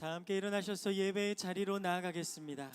다 함께 일어나셔서 예배의 자리로 나아가겠습니다.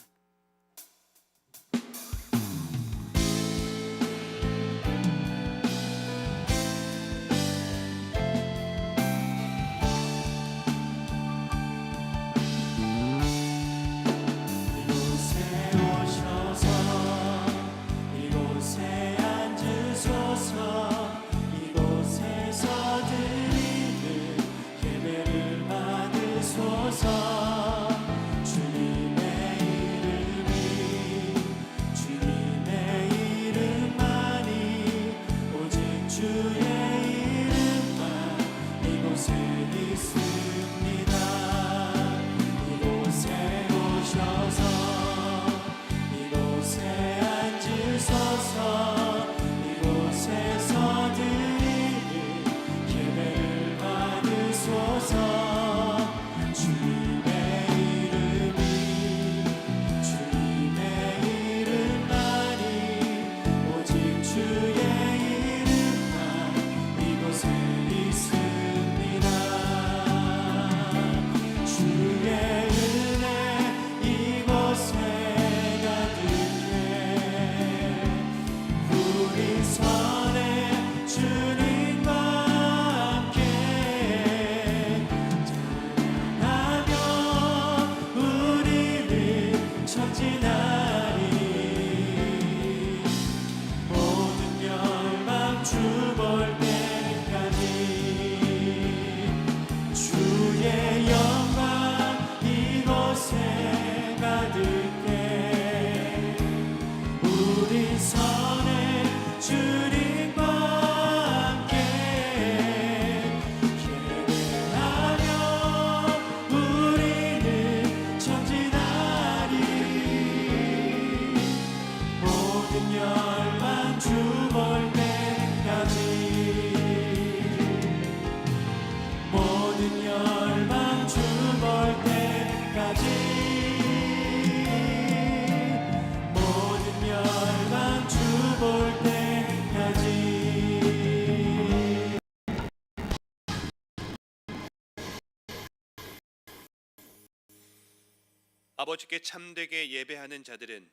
아버지께 참되게 예배하는 자들은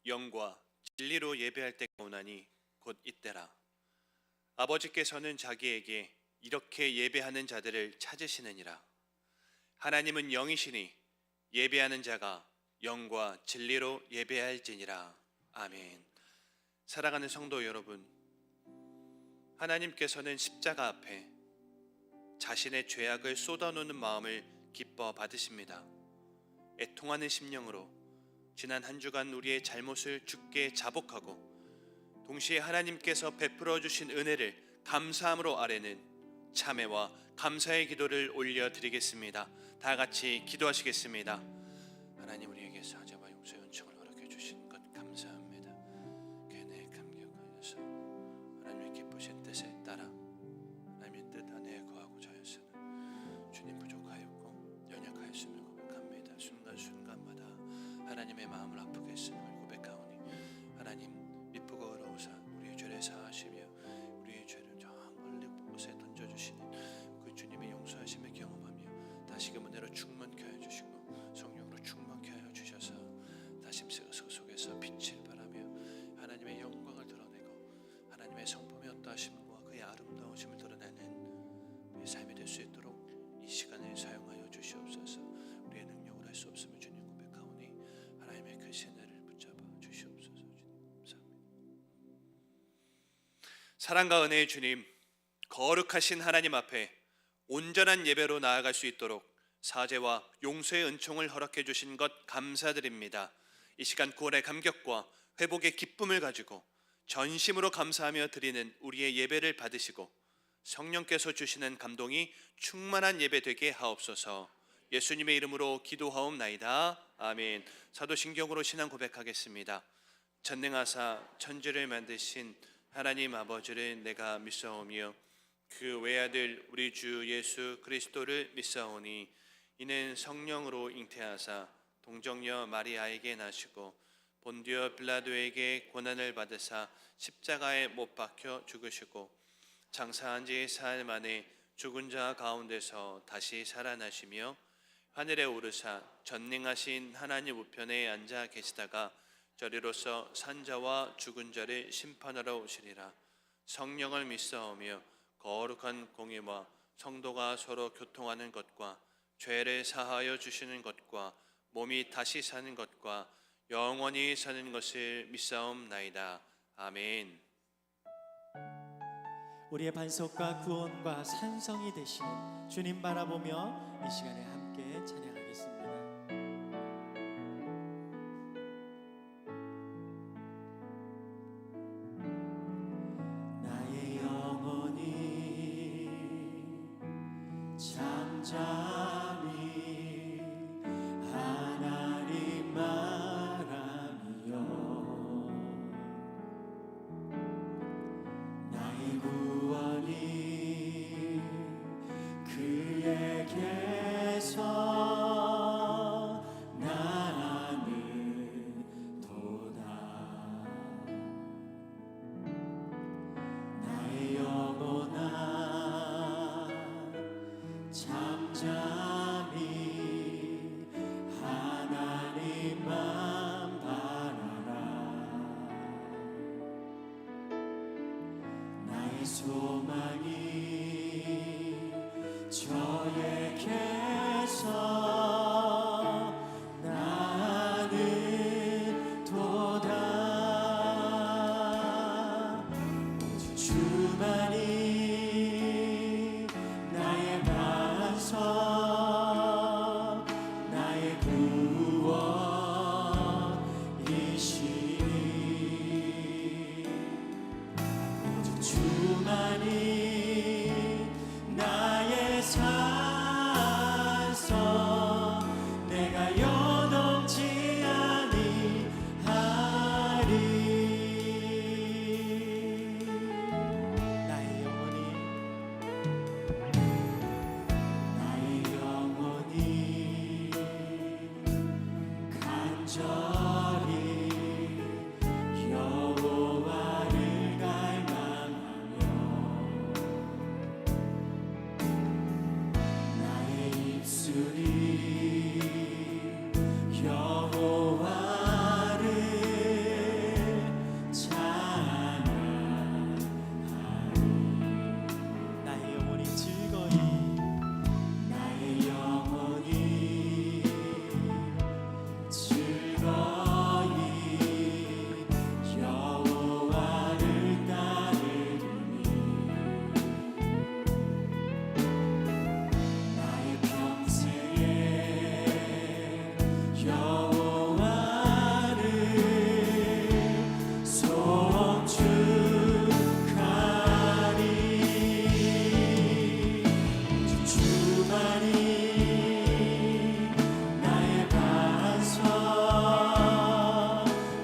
영과 진리로 예배할 때가 오나니 곧 이때라. 아버지께서는 자기에게 이렇게 예배하는 자들을 찾으시느니라. 하나님은 영이시니 예배하는 자가 영과 진리로 예배할지니라. 아멘. 사랑하는 성도 여러분, 하나님께서는 십자가 앞에 자신의 죄악을 쏟아놓는 마음을 기뻐 받으십니다. 애통하는 심령으로 지난 한 주간 우리의 잘못을 주께 자복하고 동시에 하나님께서 베풀어 주신 은혜를 감사함으로 아뢰는 참회와 감사의 기도를 올려드리겠습니다. 다 같이 기도하시겠습니다. 하나님, 우리에게 사죄와 용서의 은총을 허락해 주신 것 감사합니다. 괜히 감격하여서 하나님의 기쁘신 뜻에 따라 하나님의 뜻 안에 거하고자 하였으나 주님 부족하였고 연약하였음을 고백합니다. 순간순간마다 하나님의 마음을 아프게 했음을 고백하오니 하나님 미쁘고 어려우사 우리의 죄를 사하시며 우리의 죄를 저 멀리 곳에 던져주시는 그 주님의 용서하심을 경험하며 다시금 은혜로 충만케 하여 주시고 성령으로 충만케 하여 주셔서 다시 속에서 빛을 발하며 하나님의 영광을 드러내고 하나님의 성품의 어떠하심과 그의 아름다우심을 드러내는 우리의 삶이 될 수 있도록 이 시간을 사용하여 주시옵소서. 우리의 능력으로 할 수 없음을 주님 고백하오니 하나님의 그 신뢰를 붙잡아 주시옵소서. 주님 감사합니다. 사랑과 은혜의 주님, 거룩하신 하나님 앞에 온전한 예배로 나아갈 수 있도록 사죄와 용서의 은총을 허락해 주신 것 감사드립니다. 이 시간 구원의 감격과 회복의 기쁨을 가지고 전심으로 감사하며 드리는 우리의 예배를 받으시고 성령께서 주시는 감동이 충만한 예배 되게 하옵소서. 예수님의 이름으로 기도하옵나이다. 아멘. 사도신경으로 신앙 고백하겠습니다. 전능하사 천지를 만드신 하나님 아버지를 내가 믿사오며 그 외아들 우리 주 예수 그리스도를 믿사오니 이는 성령으로 잉태하사 동정녀 마리아에게 나시고 본디오 빌라도에게 고난을 받으사 십자가에 못 박혀 죽으시고 장사한 지 사흘 만에 죽은 자 가운데서 다시 살아나시며 하늘에 오르사 전능하신 하나님 우편에 앉아 계시다가 저리로서 산자와 죽은 자를 심판하러 오시리라. 성령을 믿사오며 거룩한 공의와 성도가 서로 교통하는 것과 죄를 사하여 주시는 것과 몸이 다시 사는 것과 영원히 사는 것을 믿사옵나이다. 아멘. 우리의 반석과 구원과 산성이 되시는 주님 바라보며 이 시간에 함께 찬양하겠습니다. 나의 영혼이 잠잠히 하나님 말하며 나의 구원이 그에게서 나는 도다. 나의 영혼아 잠잠히 하나님만 바라라. 나의 소망이 저에게서 나는 도다. 오직 주만이 나의 반석 나의 구원이시니 오직 주만이 나의 산성 내가 요동치 아니하리. 나의 영혼이 간절히 여호와를 갈망하며 나의 입술이 여호와를 찬양하리. 나의 영혼이 즐거이 나의 영혼이 즐거이 여호와를 따르리니 나의 평생에 여호와를 송축하리. 오직 주만이 나의 반석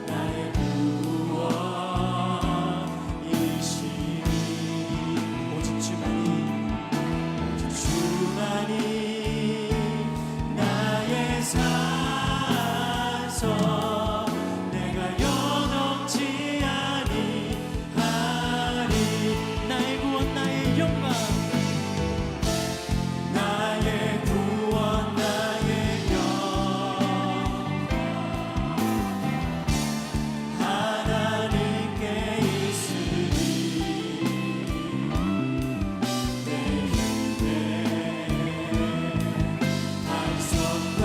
나의 구원이시니 오직 주만이 나의 산성 내가 요동치 아니하리. 나의 구원 나의 영광 나의 구원 나의 영광 하나님께 있으리. 내 힘의 반석과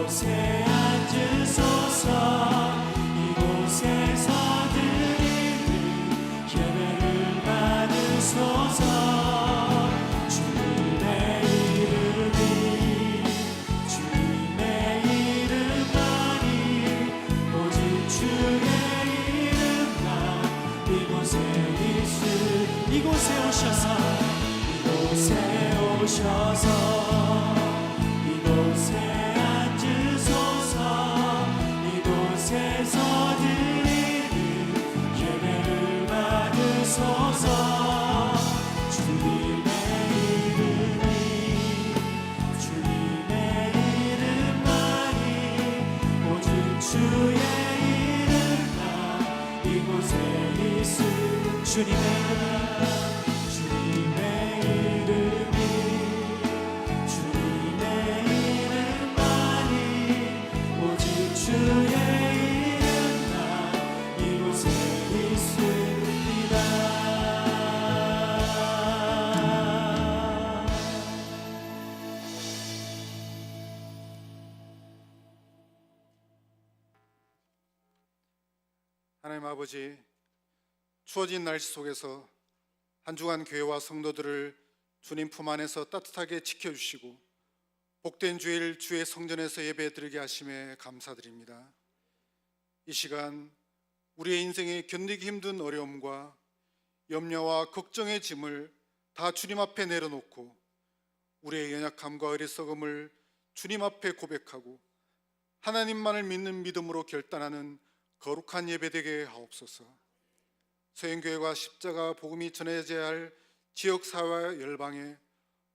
이곳에 앉으소서. 이곳에서 드리는 예배를 받으소서. 주님의 이름이 주님의 이름만이 오직 주의 이름만 이곳에 있으니 이곳에 오셔서 이곳에 이곳에 앉으소서. 이곳에서 드리는 예배를 받으소서. 주님의 이름만이 오직 주의 이름만 이곳에 있으니 주님의 이름이 주님의 이름만이 오직 주의 이름만 이곳에 있습니다. 하나님 아버지, 추워진 날씨 속에서 한 주간 교회와 성도들을 주님 품 안에서 따뜻하게 지켜주시고 복된 주일 주의 성전에서 예배드리게 하심에 감사드립니다. 이 시간 우리의 인생에 견디기 힘든 어려움과 염려와 걱정의 짐을 다 주님 앞에 내려놓고 우리의 연약함과 어리석음을 주님 앞에 고백하고 하나님만을 믿는 믿음으로 결단하는 거룩한 예배되게 하옵소서. 서행교회와 십자가 복음이 전해져야 할 지역사회와 열방에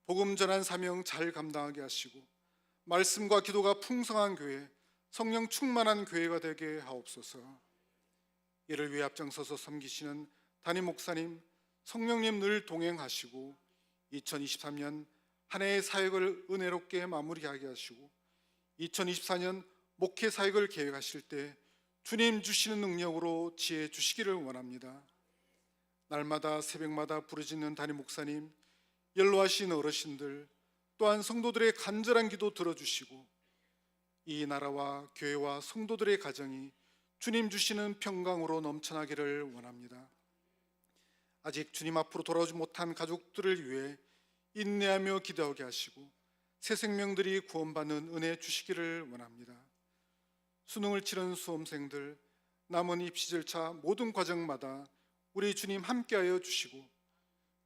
복음 전한 사명 잘 감당하게 하시고 말씀과 기도가 풍성한 교회, 성령 충만한 교회가 되게 하옵소서. 이를 위해 앞장서서 섬기시는 담임 목사님, 성령님 늘 동행하시고 2023년 한 해의 사역을 은혜롭게 마무리하게 하시고 2024년 목회 사역을 계획하실 때 주님 주시는 능력으로 지혜 주시기를 원합니다. 날마다 새벽마다 부르짖는 담임 목사님, 연로하신 어르신들, 또한 성도들의 간절한 기도 들어주시고 이 나라와 교회와 성도들의 가정이 주님 주시는 평강으로 넘쳐나기를 원합니다. 아직 주님 앞으로 돌아오지 못한 가족들을 위해 인내하며 기도하게 하시고 새 생명들이 구원받는 은혜 주시기를 원합니다. 수능을 치른 수험생들, 남은 입시 절차 모든 과정마다 우리 주님 함께하여 주시고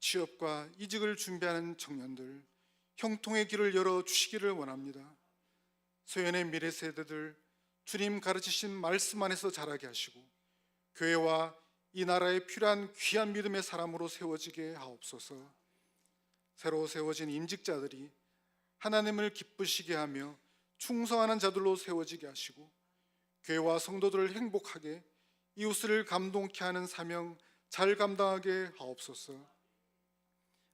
취업과 이직을 준비하는 청년들, 형통의 길을 열어주시기를 원합니다. 소연의 미래 세대들 주님 가르치신 말씀 안에서 자라게 하시고 교회와 이 나라에 필요한 귀한 믿음의 사람으로 세워지게 하옵소서. 새로 세워진 임직자들이 하나님을 기쁘시게 하며 충성하는 자들로 세워지게 하시고 교회와 성도들을 행복하게 이웃을 감동케 하는 사명 잘 감당하게 하옵소서.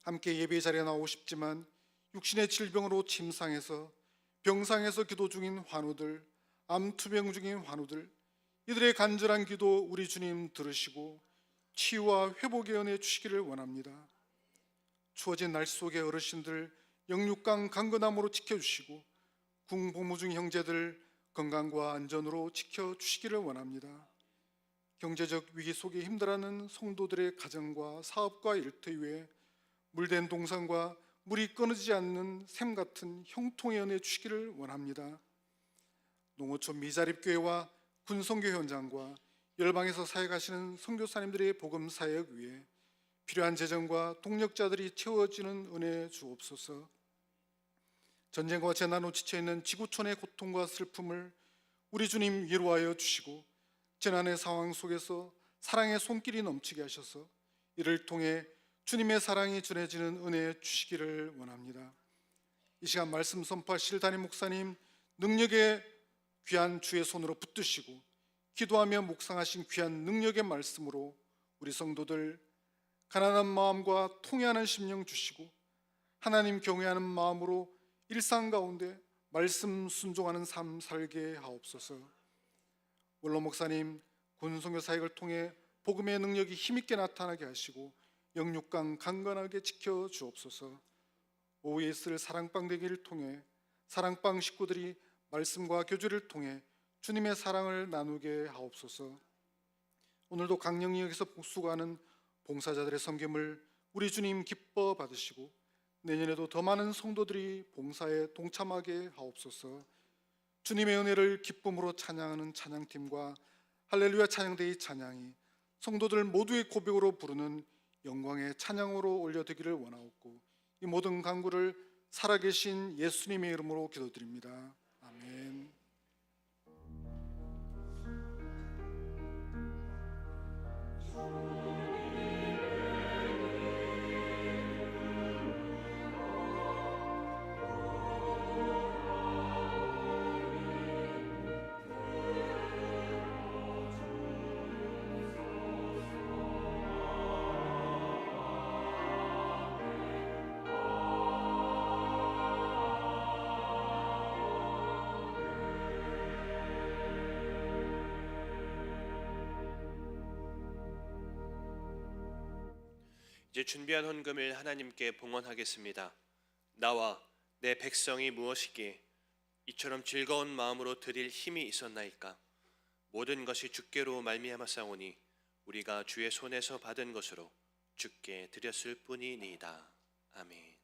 함께 예배 자리에 나오고 싶지만 육신의 질병으로 침상해서 병상에서 기도 중인 환우들, 암투병 중인 환우들, 이들의 간절한 기도 우리 주님 들으시고 치유와 회복의 은혜 주시기를 원합니다. 추워진 날씨 속에 어르신들 영육강 강건함으로 지켜주시고 궁복무 중 형제들 건강과 안전으로 지켜주시기를 원합니다. 경제적 위기 속에 힘들어하는 성도들의 가정과 사업과 일터 위에 물된 동산과 물이 끊어지지 않는 샘 같은 형통의 은혜 주시기를 원합니다. 농어촌 미자립교회와 군성교 현장과 열방에서 사역하시는 선교사님들의 복음 사역 위에 필요한 재정과 동력자들이 채워지는 은혜 주옵소서. 전쟁과 재난으로 지쳐있는 지구촌의 고통과 슬픔을 우리 주님 위로하여 주시고 재난의 상황 속에서 사랑의 손길이 넘치게 하셔서 이를 통해 주님의 사랑이 전해지는 은혜 주시기를 원합니다. 이 시간 말씀 선포하실 담임 목사님 능력의 귀한 주의 손으로 붙드시고 기도하며 묵상하신 귀한 능력의 말씀으로 우리 성도들 가난한 마음과 통회하는 심령 주시고 하나님 경외하는 마음으로 일상 가운데 말씀 순종하는 삶 살게 하옵소서. 원로 목사님 군성교 사역을 통해 복음의 능력이 힘있게 나타나게 하시고 영육강 강건하게 지켜 주옵소서. 오후에 있을 사랑방 되기를 통해 사랑방 식구들이 말씀과 교제를 통해 주님의 사랑을 나누게 하옵소서. 오늘도 강령역에서 복수하는 봉사자들의 섬김을 우리 주님 기뻐 받으시고 내년에도 더 많은 성도들이 봉사에 동참하게 하옵소서. 주님의 은혜를 기쁨으로 찬양하는 찬양팀과 할렐루야 찬양대의 찬양이 성도들 모두의 고백으로 부르는 영광의 찬양으로 올려드기를 원하옵고 이 모든 간구를 살아계신 예수님의 이름으로 기도드립니다. 아멘. 이제 준비한 헌금을 하나님께 봉헌하겠습니다. 나와 내 백성이 무엇이기에 이처럼 즐거운 마음으로 드릴 힘이 있었나이까? 모든 것이 주께로 말미암았사오니 우리가 주의 손에서 받은 것으로 주께 드렸을 뿐이니이다. 아멘.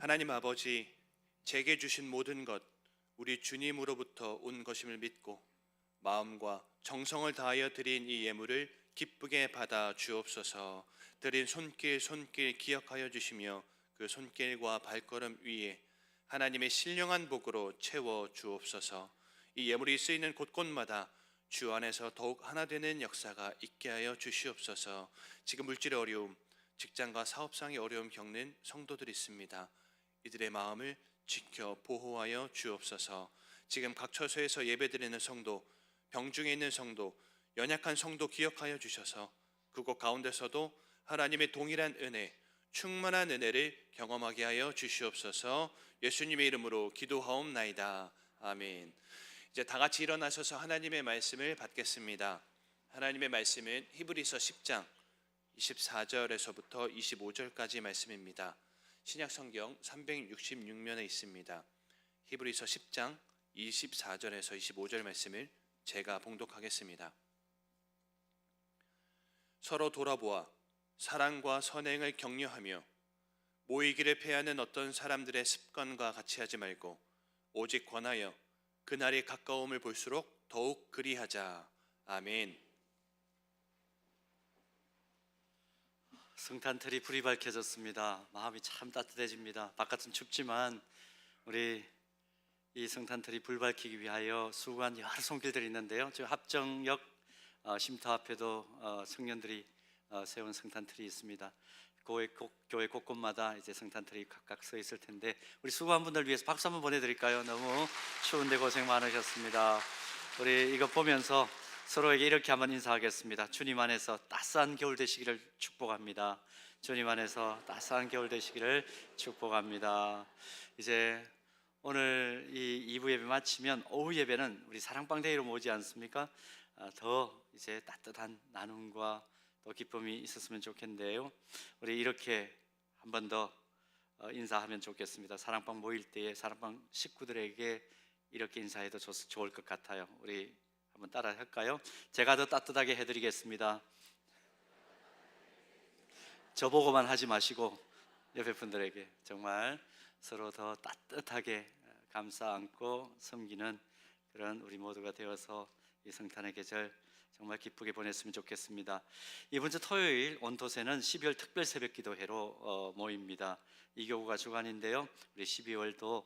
하나님 아버지, 제게 주신 모든 것 우리 주님으로부터 온 것임을 믿고 마음과 정성을 다하여 드린 이 예물을 기쁘게 받아 주옵소서. 드린 손길 기억하여 주시며 그 손길과 발걸음 위에 하나님의 신령한 복으로 채워 주옵소서. 이 예물이 쓰이는 곳곳마다 주 안에서 더욱 하나 되는 역사가 있게 하여 주시옵소서. 지금 물질의 어려움, 직장과 사업상의 어려움 겪는 성도들이 있습니다. 이들의 마음을 지켜 보호하여 주옵소서. 지금 각 처소에서 예배드리는 성도, 병중에 있는 성도, 연약한 성도 기억하여 주셔서 그곳 가운데서도 하나님의 동일한 은혜, 충만한 은혜를 경험하게 하여 주시옵소서. 예수님의 이름으로 기도하옵나이다. 아멘. 이제 다 같이 일어나셔서 하나님의 말씀을 받겠습니다. 하나님의 말씀은 히브리서 10장 24절에서부터 25절까지 말씀입니다. 신약 성경 366면에 있습니다. 히브리서 10장 24절에서 25절 말씀을 제가 봉독하겠습니다. 서로 돌아보아 사랑과 선행을 격려하며 모이기를 패하는 어떤 사람들의 습관과 같이 하지 말고 오직 권하여 그날이 가까움을 볼수록 더욱 그리하자. 아멘. 성탄틀이 불이 밝혀졌습니다. 마음이 참 따뜻해집니다. 바깥은 춥지만 우리 이 성탄틀이 불 밝히기 위하여 수고한 여러 손길들이 있는데요. 지금 합정역 쉼터 앞에도 청년들이 세운 성탄틀이 있습니다. 교회 곳곳마다 이제 성탄틀이 각각 서 있을 텐데 우리 수고한 분들 위해서 박수 한번 보내드릴까요? 너무 추운데 고생 많으셨습니다. 우리 이거 보면서 서로에게 이렇게 한번 인사하겠습니다. 주님 안에서 따스한 겨울 되시기를 축복합니다. 주님 안에서 따스한 겨울 되시기를 축복합니다. 이제 오늘 이 2부 예배 마치면 오후 예배는 우리 사랑방대회로 모지 않습니까? 더 이제 따뜻한 나눔과 또 기쁨이 있었으면 좋겠는데요. 우리 이렇게 한 번 더 인사하면 좋겠습니다. 사랑방 모일 때에 사랑방 식구들에게 이렇게 인사해도 좋을 것 같아요. 우리 한번 따라 할까요? 제가 더 따뜻하게 해드리겠습니다. 저보고만 하지 마시고 옆에 분들에게 정말 서로 더 따뜻하게 감싸 안고 섬기는 그런 우리 모두가 되어서 이 성탄의 계절 정말 기쁘게 보냈으면 좋겠습니다. 이번 주 토요일 온토세는 12월 특별 새벽기도회로 모입니다. 이교구가 주관인데요. 우리 12월도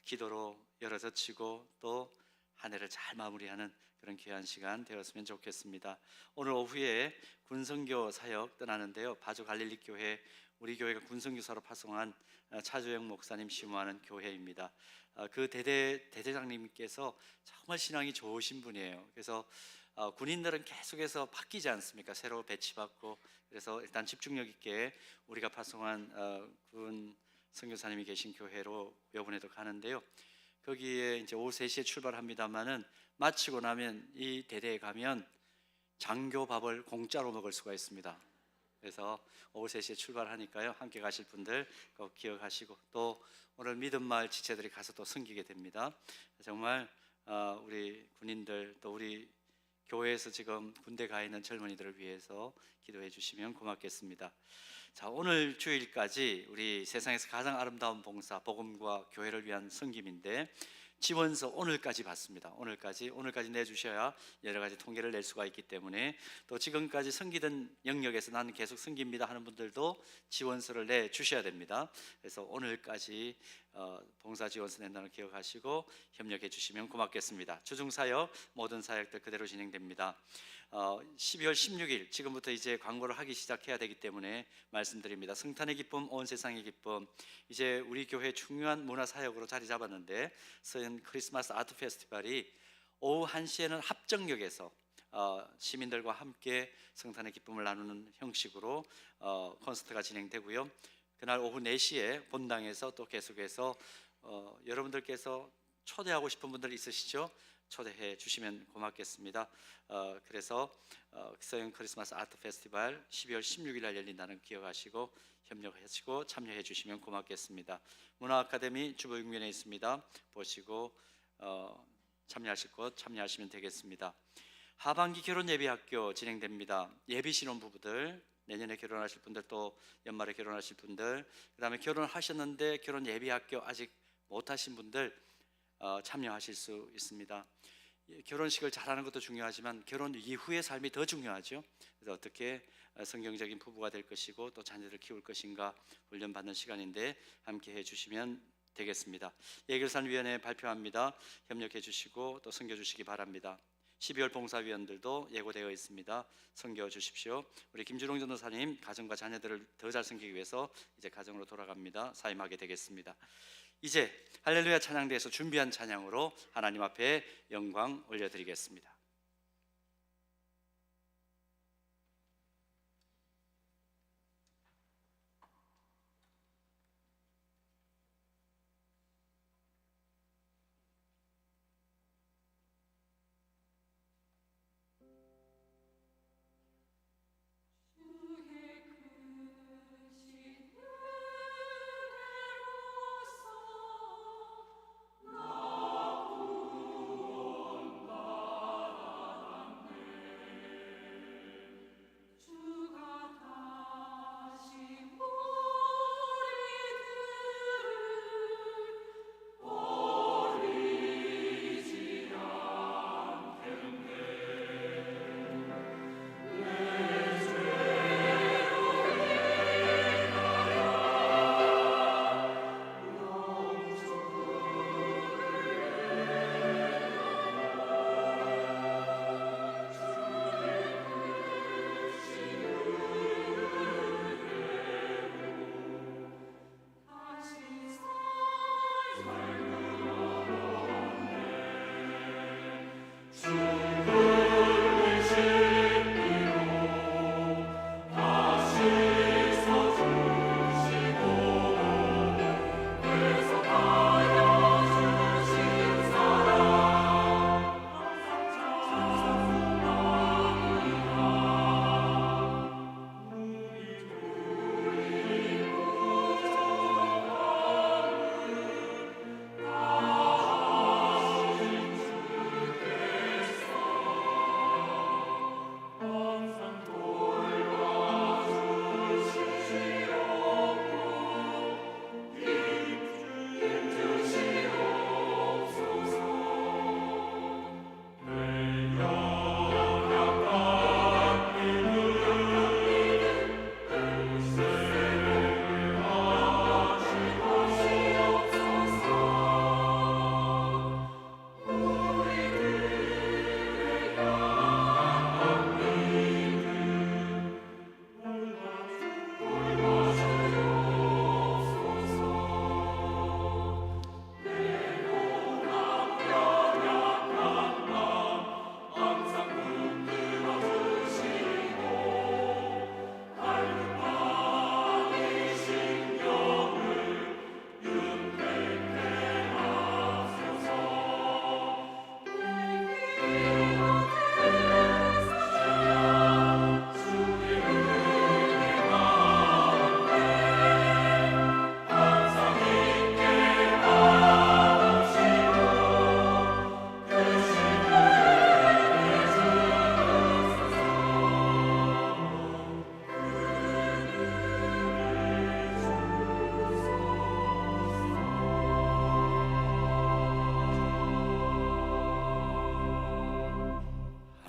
기도로 열어젖히고 또 한 해를 잘 마무리하는 그런 귀한 시간 되었으면 좋겠습니다. 오늘 오후에 군성교 사역 떠나는데요. 바주 갈릴리 교회 우리 교회가 군성교사로 파송한 차주영 목사님 심무하는 교회입니다. 그 대대장님께서 정말 신앙이 좋으신 분이에요. 그래서 군인들은 계속해서 바뀌지 않습니까? 새로 배치받고 그래서 일단 집중력 있게 우리가 파송한 군 선교사님이 계신 교회로 이번에도 가는데요. 거기에 이제 오후 3시에 출발합니다만은 마치고 나면 이 대대에 가면 장교밥을 공짜로 먹을 수가 있습니다. 그래서 오후 3시에 출발하니까요. 함께 가실 분들 꼭 기억하시고 또 오늘 믿음마을 지체들이 가서 또 섬기게 됩니다. 정말 우리 군인들 또 우리 교회에서 지금 군대 가 있는 젊은이들을 위해서 기도해 주시면 고맙겠습니다. 자, 오늘 주일까지 우리 세상에서 가장 아름다운 봉사, 복음과 교회를 위한 섬김인데 지원서 오늘까지 받습니다. 오늘까지 내주셔야 여러 가지 통계를 낼 수가 있기 때문에 또 지금까지 섬기던 영역에서 나는 계속 섬깁니다 하는 분들도 지원서를 내주셔야 됩니다. 그래서 오늘까지 봉사 지원서 낸다는 기억하시고 협력해 주시면 고맙겠습니다. 주중사역 모든 사역들 그대로 진행됩니다. 12월 16일 지금부터 이제 광고를 하기 시작해야 되기 때문에 말씀드립니다. 성탄의 기쁨, 온 세상의 기쁨. 이제 우리 교회 중요한 문화 사역으로 자리 잡았는데 서현 크리스마스 아트 페스티벌이 오후 1시에는 합정역에서 시민들과 함께 성탄의 기쁨을 나누는 형식으로 콘서트가 진행되고요. 그날 오후 4시에 본당에서 또 계속해서 여러분들께서 초대하고 싶은 분들 있으시죠? 초대해 주시면 고맙겠습니다. 그래서 서영 크리스마스 아트 페스티벌 12월 16일 날 열린다는 기억하시고 협력하시고 참여해 주시면 고맙겠습니다. 문화 아카데미 주보육면에 있습니다. 보시고 참여하실 것 참여하시면 되겠습니다. 하반기 결혼 예비 학교 진행됩니다. 예비 신혼 부부들 내년에 결혼하실 분들, 또 연말에 결혼하실 분들, 그다음에 결혼하셨는데 결혼 예비학교 아직 못하신 분들 참여하실 수 있습니다. 결혼식을 잘하는 것도 중요하지만 결혼 이후의 삶이 더 중요하죠. 그래서 어떻게 성경적인 부부가 될 것이고 또 자녀들을 키울 것인가 훈련받는 시간인데 함께 해주시면 되겠습니다. 예결산위원회 발표합니다. 협력해 주시고 또 섬겨 주시기 바랍니다. 12월 봉사위원들도 예고되어 있습니다. 섬겨 주십시오. 우리 김주롱 전도사님 가정과 자녀들을 더 잘 섬기기 위해서 이제 가정으로 돌아갑니다. 사임하게 되겠습니다. 이제 할렐루야 찬양대에서 준비한 찬양으로 하나님 앞에 영광 올려드리겠습니다.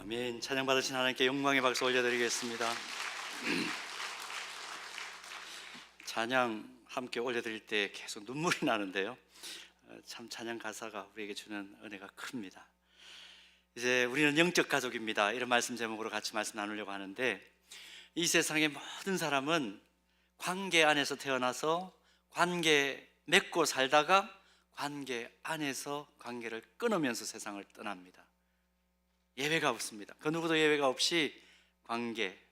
아멘. 찬양 받으신 하나님께 영광의 박수 올려드리겠습니다. 찬양 함께 올려드릴 때 계속 눈물이 나는데요. 참 찬양 가사가 우리에게 주는 은혜가 큽니다. 이제 우리는 영적 가족입니다. 이런 말씀 제목으로 같이 말씀 나누려고 하는데, 이 세상의 모든 사람은 관계 안에서 태어나서 관계 맺고 살다가 관계 안에서 관계를 끊으면서 세상을 떠납니다. 예외가 없습니다. 그 누구도 예외가 없이 관계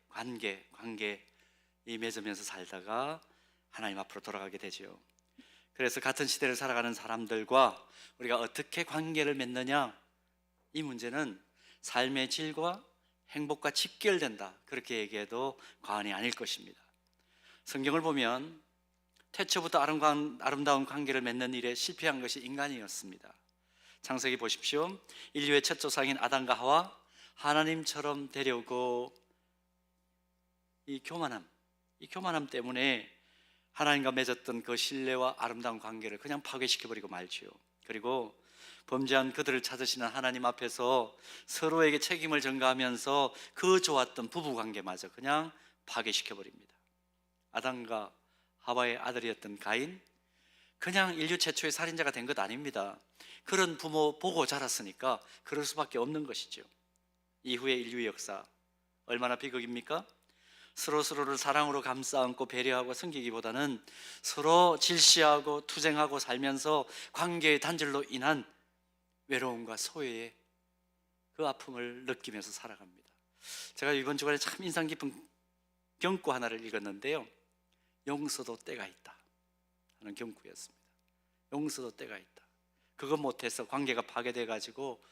이 맺으면서 살다가 하나님 앞으로 돌아가게 되죠. 그래서 같은 시대를 살아가는 사람들과 우리가 어떻게 관계를 맺느냐, 이 문제는 삶의 질과 행복과 직결된다, 그렇게 얘기해도 과언이 아닐 것입니다. 성경을 보면 태초부터 아름다운 관계를 맺는 일에 실패한 것이 인간이었습니다. 창세기 보십시오. 인류의 첫 조상인 아담과 하와 하나님처럼 되려고 이 교만함 때문에 하나님과 맺었던 그 신뢰와 아름다운 관계를 그냥 파괴시켜버리고 말지요. 그리고 범죄한 그들을 찾으시는 하나님 앞에서 서로에게 책임을 전가하면서 그 좋았던 부부관계마저 그냥 파괴시켜버립니다. 아담과 하와의 아들이었던 가인, 그냥 인류 최초의 살인자가 된 것 아닙니다. 그런 부모 보고 자랐으니까 그럴 수밖에 없는 것이죠. 이후의 인류의 역사 얼마나 비극입니까? 서로를 사랑으로 감싸 안고 배려하고 섬기기보다는 서로 질시하고 투쟁하고 살면서 관계의 단절로 인한 외로움과 소외의 그 아픔을 느끼면서 살아갑니다. 제가 이번 주간에 참 인상 깊은 경구 하나를 읽었는데요, 용서도 때가 있다 하는 경구였습니다. 용서도 때가 있다. 그것 못해서 관계가 파괴돼 가지고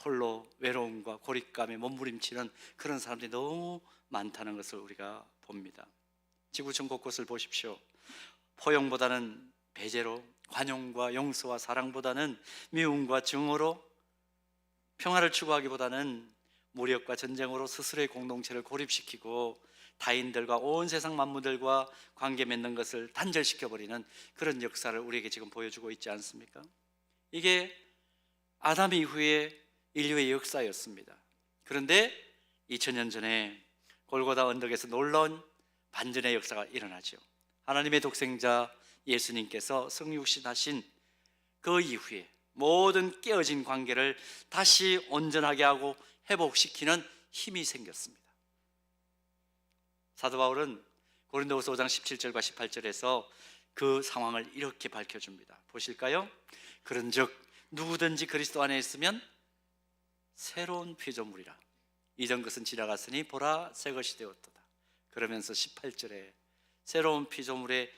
홀로 외로움과 고립감에 몸부림치는 그런 사람들이 너무 많다는 것을 우리가 봅니다. 지구촌 곳곳을 보십시오. 포용보다는 배제로, 관용과 용서와 사랑보다는 미움과 증오로, 평화를 추구하기보다는 무력과 전쟁으로 스스로의 공동체를 고립시키고 타인들과 온 세상 만물들과 관계 맺는 것을 단절시켜버리는 그런 역사를 우리에게 지금 보여주고 있지 않습니까? 이게 아담 이후의 인류의 역사였습니다. 그런데 2000년 전에 골고다 언덕에서 놀라운 반전의 역사가 일어나죠. 하나님의 독생자 예수님께서 성육신하신 그 이후에 모든 깨어진 관계를 다시 온전하게 하고 회복시키는 힘이 생겼습니다. 사도 바울은 고린도후서 5장 17절과 18절에서 그 상황을 이렇게 밝혀줍니다. 보실까요? 그런즉 누구든지 그리스도 안에 있으면 새로운 피조물이라, 이전 것은 지나갔으니 보라 새 것이 되었도다. 그러면서 18절에 새로운 피조물에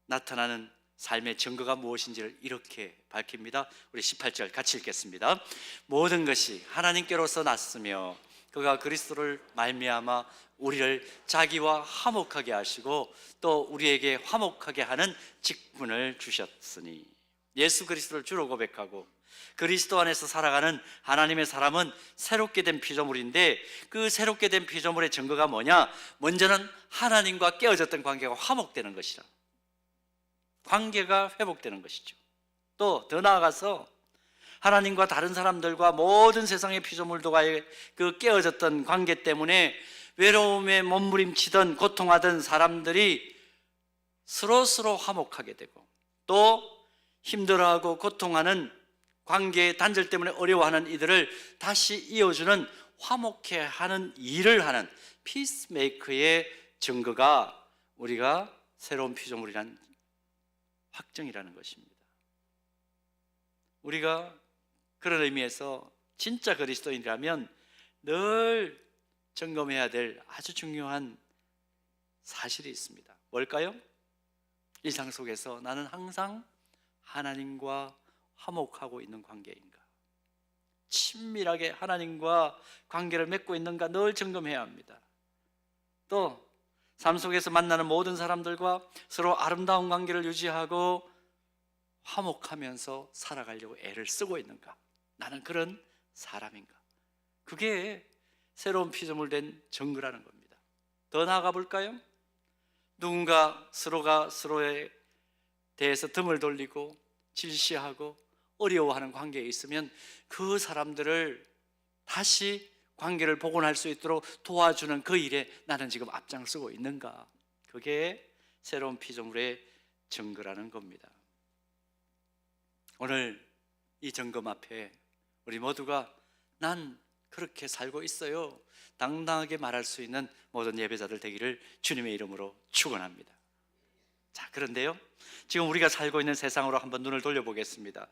나타나는 삶의 증거가 무엇인지를 이렇게 밝힙니다. 우리 18절 같이 읽겠습니다. 모든 것이 하나님께로서 났으며 그가 그리스도를 말미암아 우리를 자기와 화목하게 하시고 또 우리에게 화목하게 하는 직분을 주셨으니, 예수 그리스도를 주로 고백하고 그리스도 안에서 살아가는 하나님의 사람은 새롭게 된 피조물인데, 그 새롭게 된 피조물의 증거가 뭐냐? 먼저는 하나님과 깨어졌던 관계가 화목되는 것이라, 관계가 회복되는 것이죠. 또 더 나아가서 하나님과 다른 사람들과 모든 세상의 피조물들과의 그 깨어졌던 관계 때문에 외로움에 몸부림치던 고통하던 사람들이 서로 화목하게 되고, 또 힘들어하고 고통하는 관계의 단절 때문에 어려워하는 이들을 다시 이어주는 화목해 하는 일을 하는 피스메이커의 증거가 우리가 새로운 피조물이란 확정이라는 것입니다. 우리가 그런 의미에서 진짜 그리스도인이라면 늘 점검해야 될 아주 중요한 사실이 있습니다. 뭘까요? 일상 속에서 나는 항상 하나님과 화목하고 있는 관계인가? 친밀하게 하나님과 관계를 맺고 있는가 늘 점검해야 합니다. 또 삶 속에서 만나는 모든 사람들과 서로 아름다운 관계를 유지하고 화목하면서 살아가려고 애를 쓰고 있는가? 나는 그런 사람인가? 그게 새로운 피조물 된 증거라는 겁니다. 더 나아가 볼까요? 누군가 서로가 서로에 대해서 등을 돌리고 질시하고 어려워하는 관계에 있으면 그 사람들을 다시 관계를 복원할 수 있도록 도와주는 그 일에 나는 지금 앞장서고 있는가? 그게 새로운 피조물의 증거라는 겁니다. 오늘 이 점검 앞에 우리 모두가 난 그렇게 살고 있어요, 당당하게 말할 수 있는 모든 예배자들 되기를 주님의 이름으로 축원합니다. 자, 그런데요, 지금 우리가 살고 있는 세상으로 한번 눈을 돌려보겠습니다.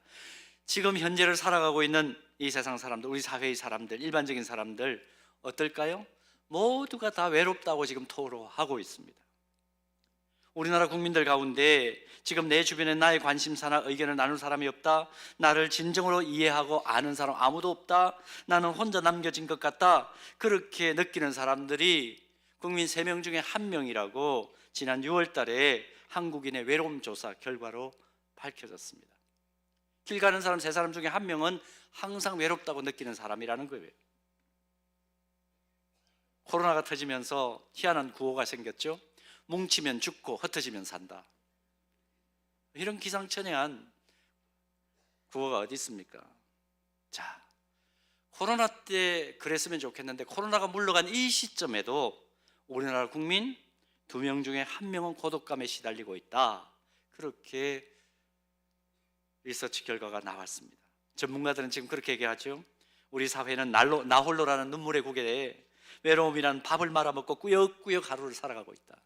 지금 현재를 살아가고 있는 이 세상 사람들, 우리 사회의 사람들, 일반적인 사람들 어떨까요? 모두가 다 외롭다고 지금 토로하고 있습니다. 우리나라 국민들 가운데 지금 내 주변에 나의 관심사나 의견을 나눌 사람이 없다, 나를 진정으로 이해하고 아는 사람 아무도 없다, 나는 혼자 남겨진 것 같다, 그렇게 느끼는 사람들이 국민 3명 중에 1명이라고 지난 6월 달에 한국인의 외로움 조사 결과로 밝혀졌습니다. 길 가는 사람 3사람 중에 1명은 항상 외롭다고 느끼는 사람이라는 거예요. 코로나가 터지면서 희한한 구호가 생겼죠. 뭉치면 죽고 흩어지면 산다. 이런 기상천외한 구호가 어디 있습니까? 자, 코로나 때 그랬으면 좋겠는데 코로나가 물러간 이 시점에도 우리나라 국민 2명 중에 1명은 고독감에 시달리고 있다. 그렇게 리서치 결과가 나왔습니다. 전문가들은 지금 그렇게 얘기하죠. 우리 사회는 나홀로라는 눈물의 국에 외로움이라는 밥을 말아먹고 꾸역꾸역 하루를 살아가고 있다.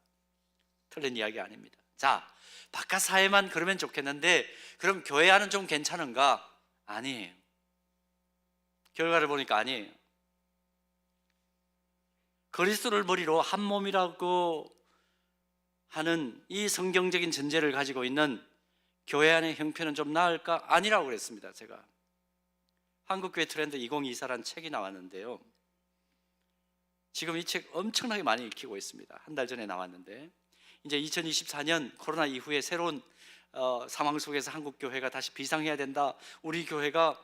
틀린 이야기 아닙니다. 자, 바깥 사회만 그러면 좋겠는데 그럼 교회 안은 좀 괜찮은가? 아니에요. 결과를 보니까 아니에요. 그리스도를 머리로 한 몸이라고 하는 이 성경적인 전제를 가지고 있는 교회 안의 형편은 좀 나을까? 아니라고 그랬습니다. 제가 한국교회 트렌드 2024라는 책이 나왔는데요, 지금 이 책 엄청나게 많이 읽히고 있습니다. 한 달 전에 나왔는데 이제 2024년 코로나 이후에 새로운 상황 속에서 한국교회가 다시 비상해야 된다. 우리 교회가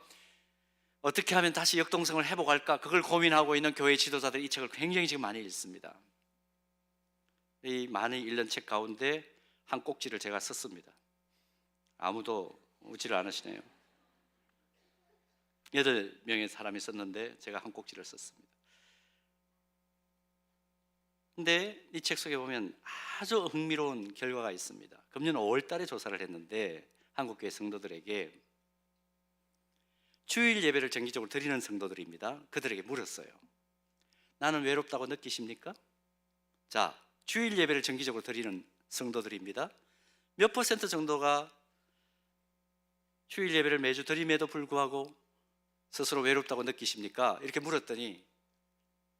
어떻게 하면 다시 역동성을 회복할까? 그걸 고민하고 있는 교회 지도자들이 이 책을 굉장히 지금 많이 읽습니다. 이 많이 읽는 책 가운데 한 꼭지를 제가 썼습니다. 아무도 웃지를 않으시네요. 8명의 사람이 썼는데 제가 한 꼭지를 썼습니다. 근데 이 책 속에 보면 아주 흥미로운 결과가 있습니다. 금년 5월 달에 조사를 했는데 한국교회 성도들에게, 주일 예배를 정기적으로 드리는 성도들입니다. 그들에게 물었어요. 나는 외롭다고 느끼십니까? 자, 주일 예배를 정기적으로 드리는 성도들입니다. 몇 퍼센트 정도가 주일 예배를 매주 드림에도 불구하고 스스로 외롭다고 느끼십니까? 이렇게 물었더니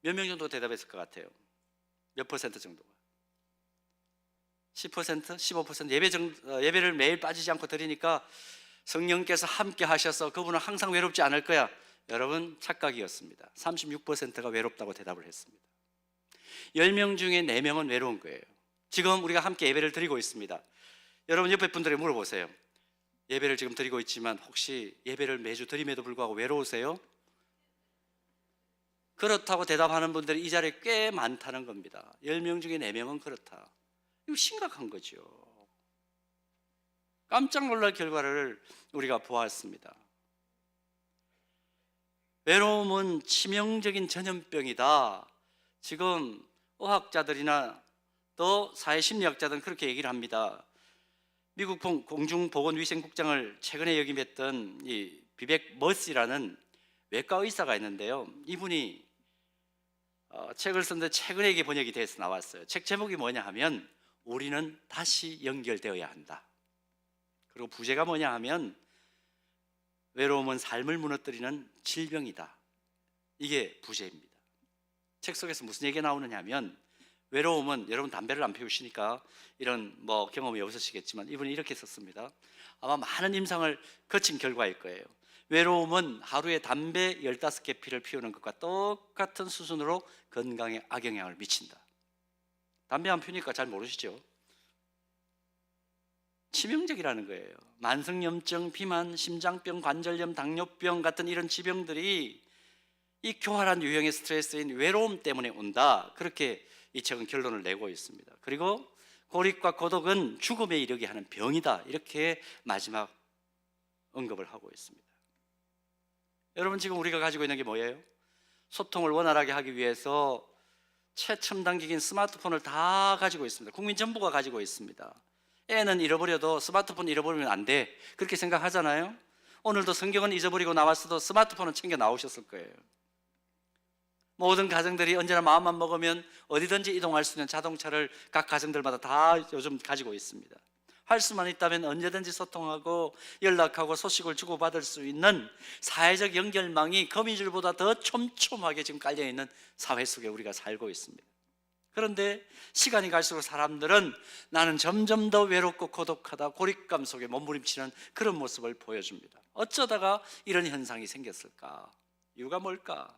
몇 명 정도 대답했을 것 같아요? 몇 퍼센트 정도가? 10%? 15%? 예배를 매일 빠지지 않고 드리니까 성령께서 함께 하셔서 그분은 항상 외롭지 않을 거야. 여러분, 착각이었습니다. 36%가 외롭다고 대답을 했습니다. 10명 중에 4명은 외로운 거예요. 지금 우리가 함께 예배를 드리고 있습니다. 여러분 옆에 분들에게 물어보세요. 예배를 지금 드리고 있지만 혹시 예배를 매주 드림에도 불구하고 외로우세요? 그렇다고 대답하는 분들이 이 자리에 꽤 많다는 겁니다. 10명 중에 4명은 그렇다. 이거 심각한 거죠. 깜짝 놀랄 결과를 우리가 보았습니다. 외로움은 치명적인 전염병이다. 지금 의학자들이나 또 사회심리학자들은 그렇게 얘기를 합니다. 미국 공중보건위생국장을 최근에 역임했던 이 비백 머시라는 외과 의사가 있는데요, 이분이 책을 썼는데 최근에 이게 번역이 돼서 나왔어요. 책 제목이 뭐냐 하면 우리는 다시 연결되어야 한다. 그리고 부제가 뭐냐 하면 외로움은 삶을 무너뜨리는 질병이다. 이게 부제입니다. 책 속에서 무슨 얘기가 나오느냐 하면, 외로움은, 여러분 담배를 안 피우시니까 이런 경험이 없으시겠지만 이분이 이렇게 썼습니다. 아마 많은 임상을 거친 결과일 거예요. 외로움은 하루에 담배 15개 피를 피우는 것과 똑같은 수준으로 건강에 악영향을 미친다. 담배 안 피우니까 잘 모르시죠? 치명적이라는 거예요. 만성염증, 비만, 심장병, 관절염, 당뇨병 같은 이런 질병들이 이 교활한 유형의 스트레스인 외로움 때문에 온다. 그렇게 이 책은 결론을 내고 있습니다. 그리고 고립과 고독은 죽음에 이르게 하는 병이다. 이렇게 마지막 언급을 하고 있습니다. 여러분, 지금 우리가 가지고 있는 게 뭐예요? 소통을 원활하게 하기 위해서 최첨단 기기인 스마트폰을 다 가지고 있습니다. 국민 전부가 가지고 있습니다. 애는 잃어버려도 스마트폰 잃어버리면 안 돼, 그렇게 생각하잖아요. 오늘도 성경은 잊어버리고 나왔어도 스마트폰은 챙겨 나오셨을 거예요. 모든 가정들이 언제나 마음만 먹으면 어디든지 이동할 수 있는 자동차를 각 가정들마다 다 요즘 가지고 있습니다. 할 수만 있다면 언제든지 소통하고 연락하고 소식을 주고받을 수 있는 사회적 연결망이 거미줄보다 더 촘촘하게 지금 깔려있는 사회 속에 우리가 살고 있습니다. 그런데 시간이 갈수록 사람들은 나는 점점 더 외롭고 고독하다, 고립감 속에 몸부림치는 그런 모습을 보여줍니다. 어쩌다가 이런 현상이 생겼을까? 이유가 뭘까?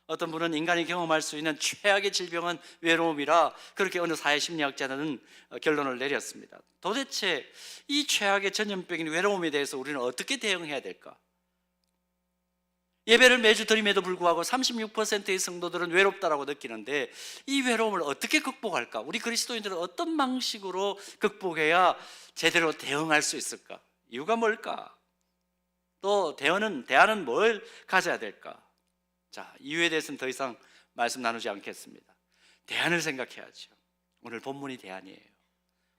어떤 분은 인간이 경험할 수 있는 최악의 질병은 외로움이라 그렇게 어느 사회심리학자는 결론을 내렸습니다. 도대체 이 최악의 전염병인 외로움에 대해서 우리는 어떻게 대응해야 될까? 예배를 매주 드림에도 불구하고 36%의 성도들은 외롭다라고 느끼는데 이 외로움을 어떻게 극복할까? 우리 그리스도인들은 어떤 방식으로 극복해야 제대로 대응할 수 있을까? 이유가 뭘까? 또 대안은 뭘 가져야 될까? 자, 이유에 대해서는 더 이상 말씀 나누지 않겠습니다. 대안을 생각해야죠. 오늘 본문이 대안이에요.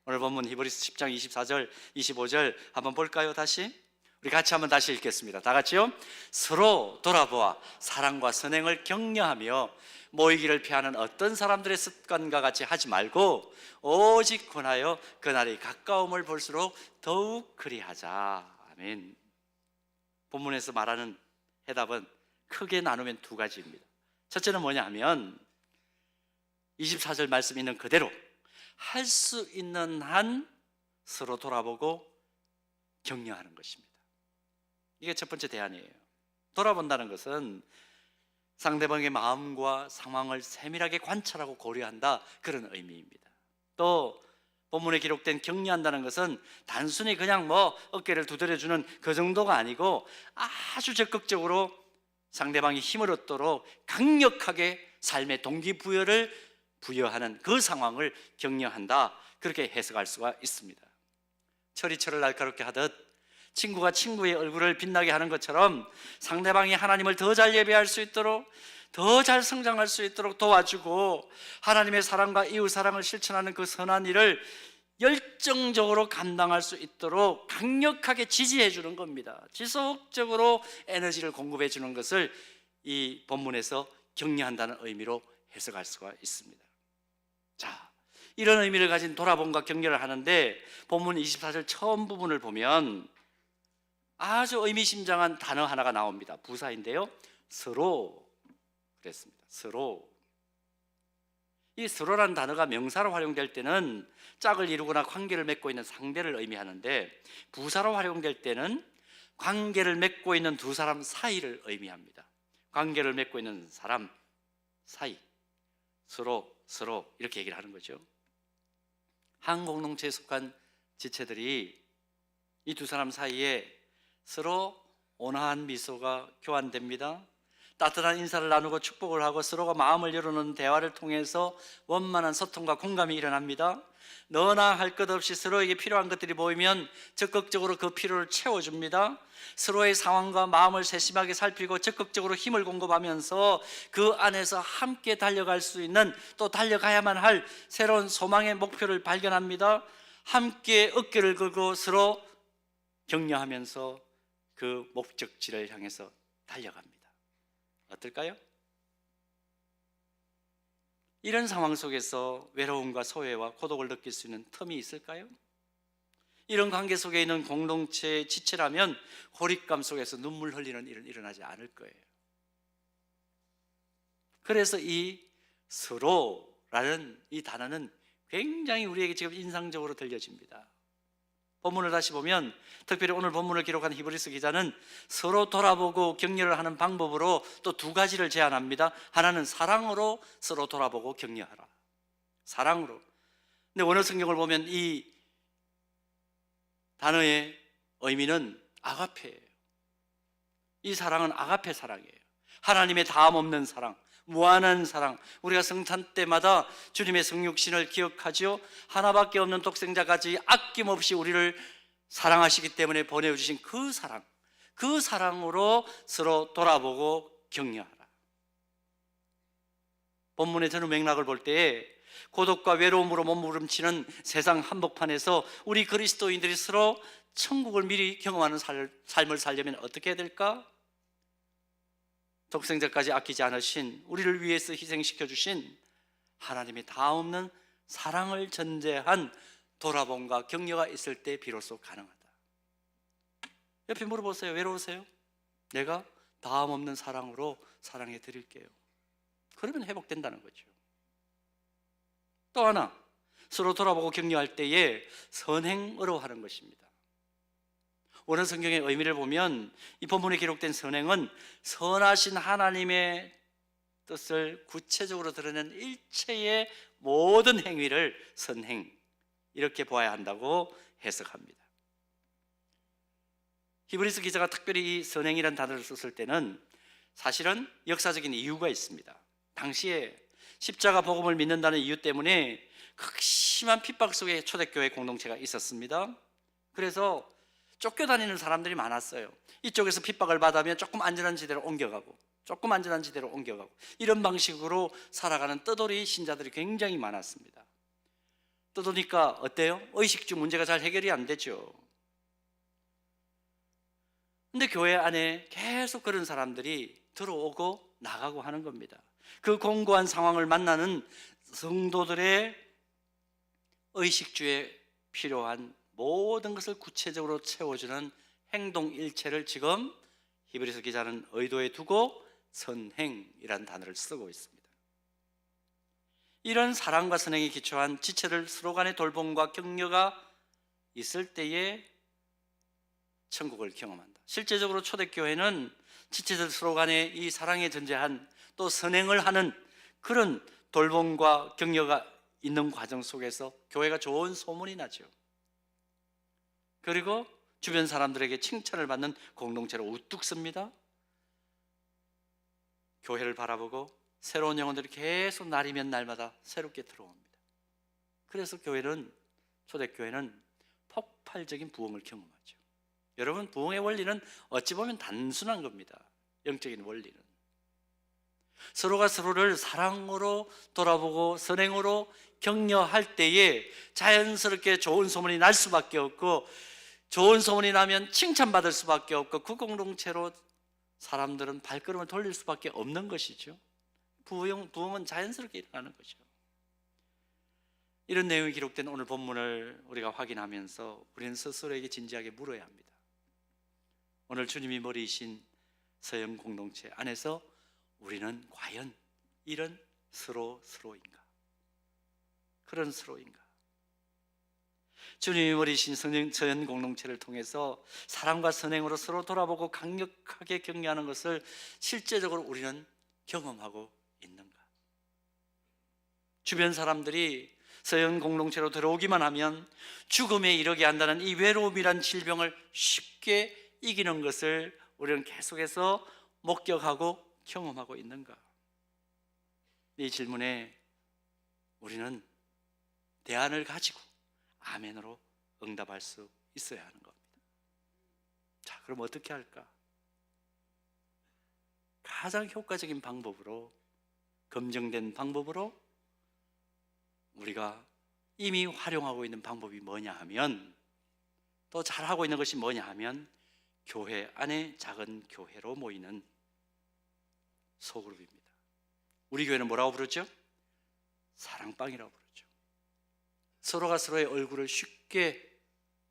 오늘 본문 히브리서 10장 24절 25절 한번 볼까요? 다시 우리 같이 한번 다시 읽겠습니다. 다 같이요. 서로 돌아보아 사랑과 선행을 격려하며 모이기를 피하는 어떤 사람들의 습관과 같이 하지 말고 오직 권하여 그날의 가까움을 볼수록 더욱 그리하자. 아멘. 본문에서 말하는 해답은 크게 나누면 두 가지입니다. 첫째는 뭐냐면 24절 말씀 있는 그대로 할 수 있는 한 서로 돌아보고 격려하는 것입니다. 이게 첫 번째 대안이에요. 돌아본다는 것은 상대방의 마음과 상황을 세밀하게 관찰하고 고려한다, 그런 의미입니다. 또 본문에 기록된 격려한다는 것은 단순히 그냥 어깨를 두드려주는 그 정도가 아니고 아주 적극적으로 상대방이 힘을 얻도록 강력하게 삶의 동기부여를 부여하는 그 상황을 격려한다, 그렇게 해석할 수가 있습니다. 철이 날카롭게 하듯 친구가 친구의 얼굴을 빛나게 하는 것처럼 상대방이 하나님을 더 잘 예배할 수 있도록, 더 잘 성장할 수 있도록 도와주고 하나님의 사랑과 이웃 사랑을 실천하는 그 선한 일을 열정적으로 감당할 수 있도록 강력하게 지지해 주는 겁니다. 지속적으로 에너지를 공급해 주는 것을 이 본문에서 격려한다는 의미로 해석할 수가 있습니다. 자, 이런 의미를 가진 돌아봄과 격려를 하는데 본문 24절 처음 부분을 보면 아주 의미심장한 단어 하나가 나옵니다. 부사인데요, 서로 그랬습니다. 서로. 이 서로라는 단어가 명사로 활용될 때는 짝을 이루거나 관계를 맺고 있는 상대를 의미하는데 부사로 활용될 때는 관계를 맺고 있는 두 사람 사이를 의미합니다. 관계를 맺고 있는 사람 사이, 서로 이렇게 얘기를 하는 거죠. 한 공동체에 속한 지체들이 이 두 사람 사이에 서로 온화한 미소가 교환됩니다. 따뜻한 인사를 나누고 축복을 하고 서로가 마음을 열어놓는 대화를 통해서 원만한 소통과 공감이 일어납니다. 너나 할 것 없이 서로에게 필요한 것들이 보이면 적극적으로 그 필요를 채워줍니다. 서로의 상황과 마음을 세심하게 살피고 적극적으로 힘을 공급하면서 그 안에서 함께 달려갈 수 있는, 또 달려가야만 할 새로운 소망의 목표를 발견합니다. 함께 어깨를 걸고 서로 격려하면서 그 목적지를 향해서 달려갑니다. 어떨까요? 이런 상황 속에서 외로움과 소외와 고독을 느낄 수 있는 틈이 있을까요? 이런 관계 속에 있는 공동체의 지체라면 고립감 속에서 눈물 흘리는 일은 일어나지 않을 거예요. 그래서 이 서로라는 이 단어는 굉장히 우리에게 지금 인상적으로 들려집니다. 본문을 다시 보면 특별히 오늘 본문을 기록한 히브리서 기자는 서로 돌아보고 격려를 하는 방법으로 또 두 가지를 제안합니다. 하나는 사랑으로 서로 돌아보고 격려하라. 사랑으로. 근데 원어 성경을 보면 이 단어의 의미는 아가페예요. 이 사랑은 아가페 사랑이에요. 하나님의 다함 없는 사랑, 무한한 사랑. 우리가 성탄 때마다 주님의 성육신을 기억하지요. 하나밖에 없는 독생자까지 아낌없이 우리를 사랑하시기 때문에 보내주신 그 사랑, 그 사랑으로 서로 돌아보고 격려하라. 본문의 전후 맥락을 볼 때에 고독과 외로움으로 몸부림치는 세상 한복판에서 우리 그리스도인들이 서로 천국을 미리 경험하는 삶을 살려면 어떻게 해야 될까? 독생자까지 아끼지 않으신, 우리를 위해서 희생시켜 주신 하나님의 다없는 사랑을 전제한 돌아봄과 격려가 있을 때 비로소 가능하다. 옆에 물어보세요. 외로우세요? 내가 다음 없는 사랑으로 사랑해 드릴게요. 그러면 회복된다는 거죠. 또 하나, 서로 돌아보고 격려할 때에 선행으로 하는 것입니다. 원어 성경의 의미를 보면 이 본문에 기록된 선행은 선하신 하나님의 뜻을 구체적으로 드러낸 일체의 모든 행위를 선행, 이렇게 보아야 한다고 해석합니다. 히브리서 기자가 특별히 이 선행이라는 단어를 썼을 때는 사실은 역사적인 이유가 있습니다. 당시에 십자가 복음을 믿는다는 이유 때문에 극심한 핍박 속에 초대교회 공동체가 있었습니다. 그래서 쫓겨다니는 사람들이 많았어요. 이쪽에서 핍박을 받으면 조금 안전한 지대로 옮겨가고, 조금 안전한 지대로 옮겨가고, 이런 방식으로 살아가는 떠돌이 신자들이 굉장히 많았습니다. 떠도니까 어때요? 의식주 문제가 잘 해결이 안 되죠. 근데 교회 안에 계속 그런 사람들이 들어오고 나가고 하는 겁니다. 그 공고한 상황을 만나는 성도들의 의식주에 필요한 모든 것을 구체적으로 채워주는 행동 일체를 지금 히브리서 기자는 의도에 두고 선행이라는 단어를 쓰고 있습니다. 이런 사랑과 선행에 기초한 지체들 서로 간의 돌봄과 격려가 있을 때에 천국을 경험한다. 실제적으로 초대교회는 지체들 서로 간에 이 사랑에 전제한 또 선행을 하는 그런 돌봄과 격려가 있는 과정 속에서 교회가 좋은 소문이 나죠. 그리고 주변 사람들에게 칭찬을 받는 공동체로 우뚝 섭니다. 교회를 바라보고 새로운 영혼들이 계속 날이면 날마다 새롭게 들어옵니다. 그래서 초대교회는 폭발적인 부흥을 경험하죠. 여러분, 부흥의 원리는 어찌 보면 단순한 겁니다. 영적인 원리는 서로가 서로를 사랑으로 돌아보고 선행으로 격려할 때에 자연스럽게 좋은 소문이 날 수밖에 없고, 좋은 소문이 나면 칭찬받을 수밖에 없고, 그 공동체로 사람들은 발걸음을 돌릴 수밖에 없는 것이죠. 부흥은 자연스럽게 일어나는 거죠. 이런 내용이 기록된 오늘 본문을 우리가 확인하면서 우리는 스스로에게 진지하게 물어야 합니다. 오늘 주님이 머리이신 서영 공동체 안에서 우리는 과연 이런 서로인가? 그런 서로인가? 주님이 머리이신 서연 공동체를 통해서 사랑과 선행으로 서로 돌아보고 강력하게 격려하는 것을 실제적으로 우리는 경험하고 있는가? 주변 사람들이 서연 공동체로 들어오기만 하면 죽음에 이르게 한다는 이 외로움이란 질병을 쉽게 이기는 것을 우리는 계속해서 목격하고 경험하고 있는가? 이 질문에 우리는 대안을 가지고 아멘으로 응답할 수 있어야 하는 겁니다. 자, 그럼 어떻게 할까? 가장 효과적인 방법으로, 검증된 방법으로 우리가 이미 활용하고 있는 방법이 뭐냐 하면, 또 잘하고 있는 것이 뭐냐 하면, 교회 안에 작은 교회로 모이는 소그룹입니다. 우리 교회는 뭐라고 부르죠? 사랑방이라고 부르죠. 서로가 서로의 얼굴을 쉽게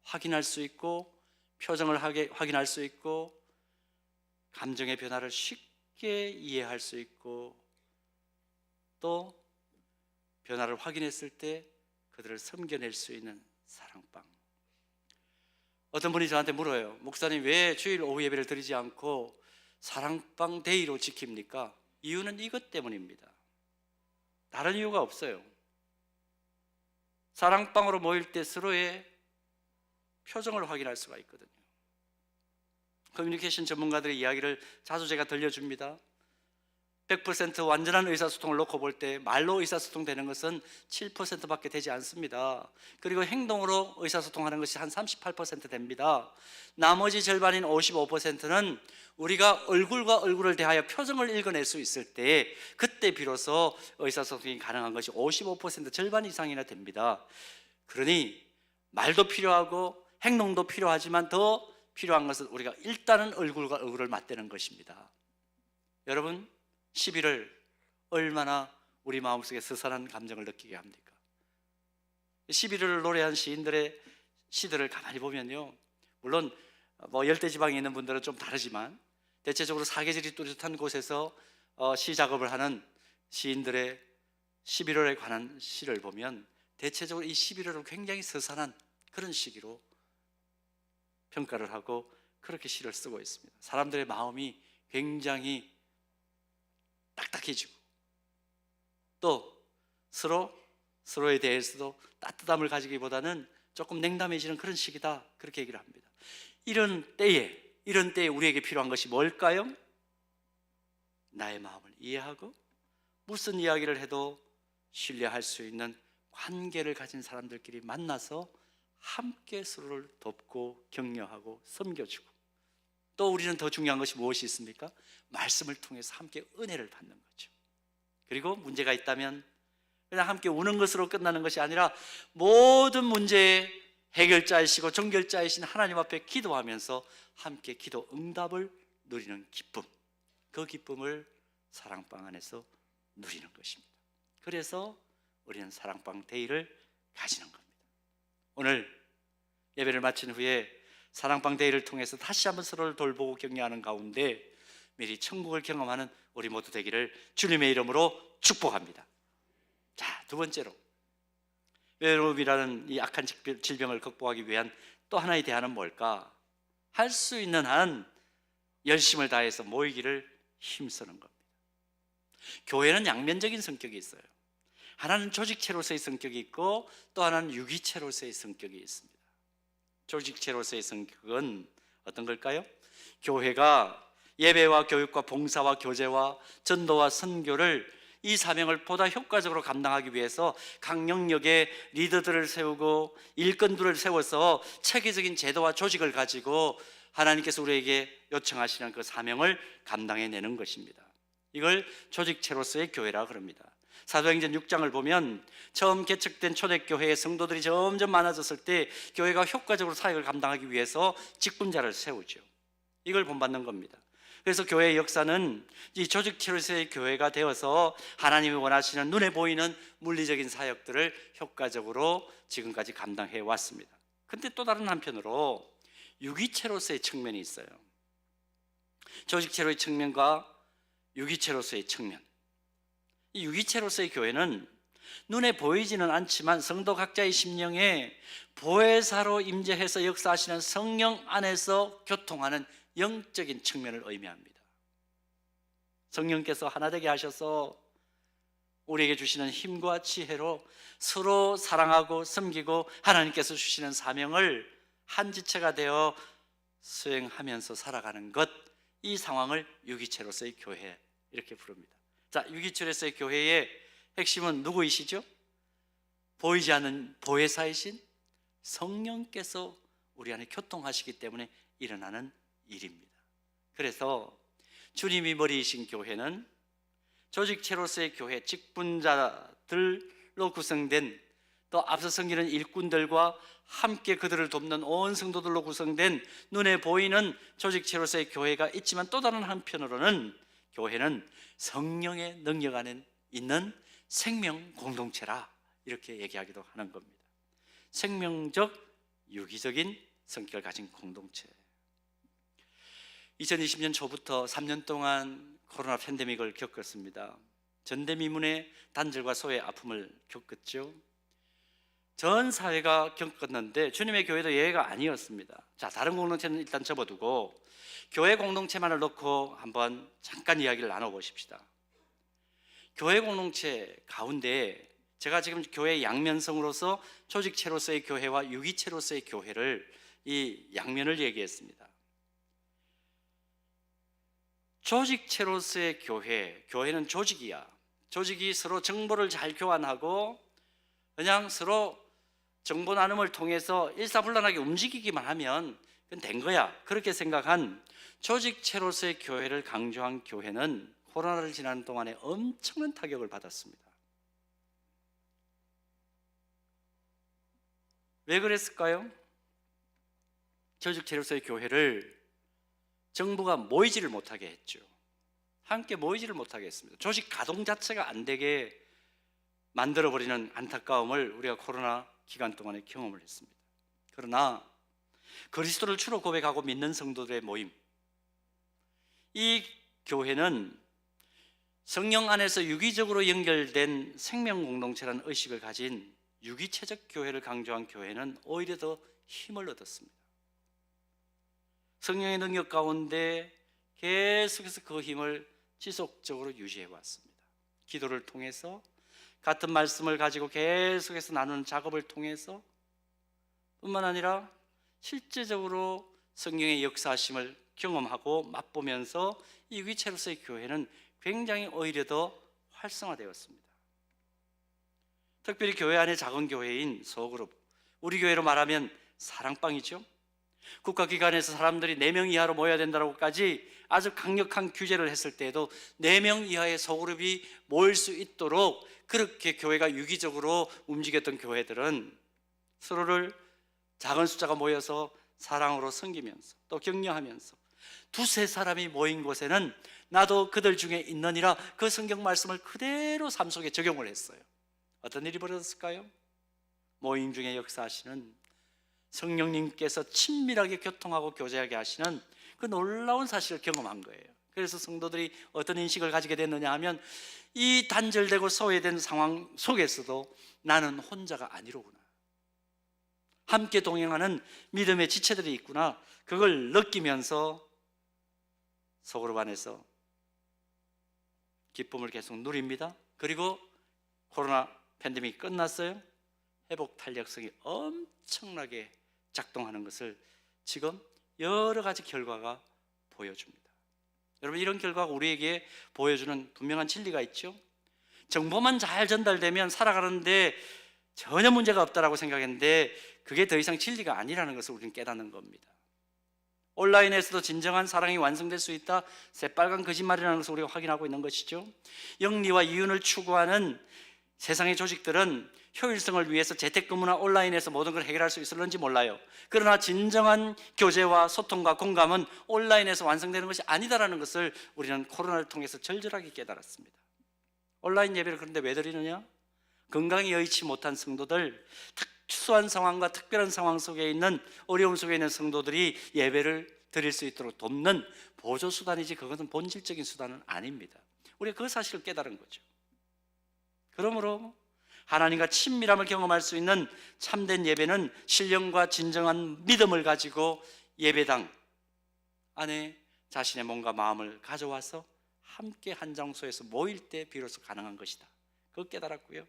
확인할 수 있고, 표정을 확인할 수 있고, 감정의 변화를 쉽게 이해할 수 있고, 또 변화를 확인했을 때 그들을 섬겨낼 수 있는 사랑방. 어떤 분이 저한테 물어요. 목사님, 왜 주일 오후 예배를 드리지 않고 사랑방 데이로 지킵니까? 이유는 이것 때문입니다. 다른 이유가 없어요. 사랑방으로 모일 때 서로의 표정을 확인할 수가 있거든요. 커뮤니케이션 전문가들의 이야기를 자주 제가 들려줍니다. 100% 완전한 의사소통을 놓고 볼 때 말로 의사소통 되는 것은 7%밖에 되지 않습니다. 그리고 행동으로 의사소통하는 것이 한 38% 됩니다. 나머지 절반인 55%는 우리가 얼굴과 얼굴을 대하여 표정을 읽어낼 수 있을 때, 그때 비로소 의사소통이 가능한 것이 55% 절반 이상이나 됩니다. 그러니 말도 필요하고 행동도 필요하지만 더 필요한 것은 우리가 일단은 얼굴과 얼굴을 맞대는 것입니다. 여러분, 11월 얼마나 우리 마음속에 스산한 감정을 느끼게 합니까? 11월을 노래한 시인들의 시들을 가만히 보면요, 물론 열대지방에 있는 분들은 좀 다르지만 대체적으로 사계절이 뚜렷한 곳에서 시 작업을 하는 시인들의 11월에 관한 시를 보면 대체적으로 이 11월을 굉장히 스산한 그런 시기로 평가를 하고 그렇게 시를 쓰고 있습니다. 사람들의 마음이 굉장히 딱딱해지고, 또 서로에 대해서도 따뜻함을 가지기보다는 조금 냉담해지는 그런 시기다, 그렇게 얘기를 합니다. 이런 때에 우리에게 필요한 것이 뭘까요? 나의 마음을 이해하고 무슨 이야기를 해도 신뢰할 수 있는 관계를 가진 사람들끼리 만나서 함께 서로를 돕고 격려하고 섬겨주고, 또 우리는 더 중요한 것이 무엇이 있습니까? 말씀을 통해서 함께 은혜를 받는 거죠. 그리고 문제가 있다면 그냥 함께 우는 것으로 끝나는 것이 아니라 모든 문제의 해결자이시고 종결자이신 하나님 앞에 기도하면서 함께 기도 응답을 누리는 기쁨, 그 기쁨을 사랑방 안에서 누리는 것입니다. 그래서 우리는 사랑방 데이를 가지는 겁니다. 오늘 예배를 마친 후에 사랑방 데이를 통해서 다시 한번 서로를 돌보고 격려하는 가운데 미리 천국을 경험하는 우리 모두 되기를 주님의 이름으로 축복합니다. 자, 두 번째로, 외로움이라는 이 악한 질병을 극복하기 위한 또 하나의 대안은 뭘까? 할 수 있는 한 열심을 다해서 모이기를 힘쓰는 겁니다. 교회는 양면적인 성격이 있어요. 하나는 조직체로서의 성격이 있고 또 하나는 유기체로서의 성격이 있습니다. 조직체로서의 성격은 어떤 걸까요? 교회가 예배와 교육과 봉사와 교제와 전도와 선교를, 이 사명을 보다 효과적으로 감당하기 위해서 각 영역에 리더들을 세우고 일꾼들을 세워서 체계적인 제도와 조직을 가지고 하나님께서 우리에게 요청하시는 그 사명을 감당해내는 것입니다. 이걸 조직체로서의 교회라 그럽니다. 사도행전 6장을 보면 처음 개척된 초대교회의 성도들이 점점 많아졌을 때 교회가 효과적으로 사역을 감당하기 위해서 직분자를 세우죠. 이걸 본받는 겁니다. 그래서 교회의 역사는 이 조직체로서의 교회가 되어서 하나님이 원하시는 눈에 보이는 물리적인 사역들을 효과적으로 지금까지 감당해 왔습니다. 그런데 또 다른 한편으로 유기체로서의 측면이 있어요. 조직체로의 측면과 유기체로서의 측면. 이 유기체로서의 교회는 눈에 보이지는 않지만 성도 각자의 심령에 보혜사로 임재해서 역사하시는 성령 안에서 교통하는 영적인 측면을 의미합니다. 성령께서 하나 되게 하셔서 우리에게 주시는 힘과 지혜로 서로 사랑하고 섬기고 하나님께서 주시는 사명을 한 지체가 되어 수행하면서 살아가는 것, 이 상황을 유기체로서의 교회 이렇게 부릅니다. 자, 유기체로서의 교회의 핵심은 누구이시죠? 보이지 않는 보혜사이신 성령께서 우리 안에 교통하시기 때문에 일어나는 일입니다. 그래서 주님이 머리이신 교회는 조직체로서의 교회, 직분자들로 구성된, 또 앞서 섬기는 일꾼들과 함께 그들을 돕는 온 성도들로 구성된 눈에 보이는 조직체로서의 교회가 있지만, 또 다른 한편으로는 교회는 성령의 능력 안에 있는 생명 공동체라 이렇게 얘기하기도 하는 겁니다. 생명적 유기적인 성격을 가진 공동체. 2020년 초부터 3년 동안 코로나 팬데믹을 겪었습니다. 전대미문의 단절과 소외 아픔을 겪었죠. 전 사회가 겪었는데 주님의 교회도 예외가 아니었습니다. 자, 다른 공동체는 일단 접어두고 교회 공동체만을 놓고 한번 잠깐 이야기를 나눠보십시다. 교회 공동체 가운데 제가 지금 교회 양면성으로서 조직체로서의 교회와 유기체로서의 교회를, 이 양면을 얘기했습니다. 조직체로서의 교회, 교회는 조직이야. 조직이 서로 정보를 잘 교환하고 그냥 서로 정보 나눔을 통해서 일사불란하게 움직이기만 하면 그건 된 거야, 그렇게 생각한 조직체로서의 교회를 강조한 교회는 코로나를 지나는 동안에 엄청난 타격을 받았습니다. 왜 그랬을까요? 조직체로서의 교회를 정부가 모이지를 못하게 했죠. 함께 모이지를 못하게 했습니다. 조직 가동 자체가 안 되게 만들어버리는 안타까움을 우리가 코로나 기간 동안에 경험을 했습니다. 그러나 그리스도를 주로 고백하고 믿는 성도들의 모임, 이 교회는 성령 안에서 유기적으로 연결된 생명 공동체라는 의식을 가진 유기체적 교회를 강조한 교회는 오히려 더 힘을 얻었습니다. 성령의 능력 가운데 계속해서 그 힘을 지속적으로 유지해 왔습니다. 기도를 통해서, 같은 말씀을 가지고 계속해서 나누는 작업을 통해서, 뿐만 아니라 실제적으로 성령의 역사하심을 경험하고 맛보면서 이 위치로서의 교회는 굉장히 오히려 더 활성화되었습니다. 특별히 교회 안에 작은 교회인 소그룹, 우리 교회로 말하면 사랑방이죠. 국가기관에서 사람들이 4명 이하로 모여야 된다고까지 아주 강력한 규제를 했을 때에도 4명 이하의 소그룹이 모일 수 있도록 그렇게 교회가 유기적으로 움직였던 교회들은 서로를 작은 숫자가 모여서 사랑으로 섬기면서 또 격려하면서 2-3사람이 모인 곳에는 나도 그들 중에 있느니라 그 성경 말씀을 그대로 삶 속에 적용을 했어요. 어떤 일이 벌어졌을까요? 모임 중에 역사하시는 성령님께서 친밀하게 교통하고 교제하게 하시는 그 놀라운 사실을 경험한 거예요. 그래서 성도들이 어떤 인식을 가지게 됐느냐 하면 이 단절되고 소외된 상황 속에서도 나는 혼자가 아니로구나, 함께 동행하는 믿음의 지체들이 있구나, 그걸 느끼면서 속으로 안에서 기쁨을 계속 누립니다. 그리고 코로나 팬데믹이 끝났어요. 회복 탄력성이 엄청나게 작동하는 것을 지금 여러 가지 결과가 보여줍니다. 여러분, 이런 결과가 우리에게 보여주는 분명한 진리가 있죠. 정보만 잘 전달되면 살아가는데 전혀 문제가 없다라고 생각했는데 그게 더 이상 진리가 아니라는 것을 우리는 깨닫는 겁니다. 온라인에서도 진정한 사랑이 완성될 수 있다, 새빨간 거짓말이라는 것을 우리가 확인하고 있는 것이죠. 영리와 이윤을 추구하는 세상의 조직들은 효율성을 위해서 재택근무나 온라인에서 모든 걸 해결할 수 있을런지 몰라요. 그러나 진정한 교제와 소통과 공감은 온라인에서 완성되는 것이 아니다라는 것을 우리는 코로나를 통해서 절절하게 깨달았습니다. 온라인 예배를 그런데 왜 드리느냐? 건강이 여의치 못한 성도들, 특수한 상황과 특별한 상황 속에 있는, 어려움 속에 있는 성도들이 예배를 드릴 수 있도록 돕는 보조 수단이지 그것은 본질적인 수단은 아닙니다. 우리가 그 사실을 깨달은 거죠. 그러므로 하나님과 친밀함을 경험할 수 있는 참된 예배는 신령과 진정한 믿음을 가지고 예배당 안에 자신의 몸과 마음을 가져와서 함께 한 장소에서 모일 때 비로소 가능한 것이다. 그걸 깨달았고요.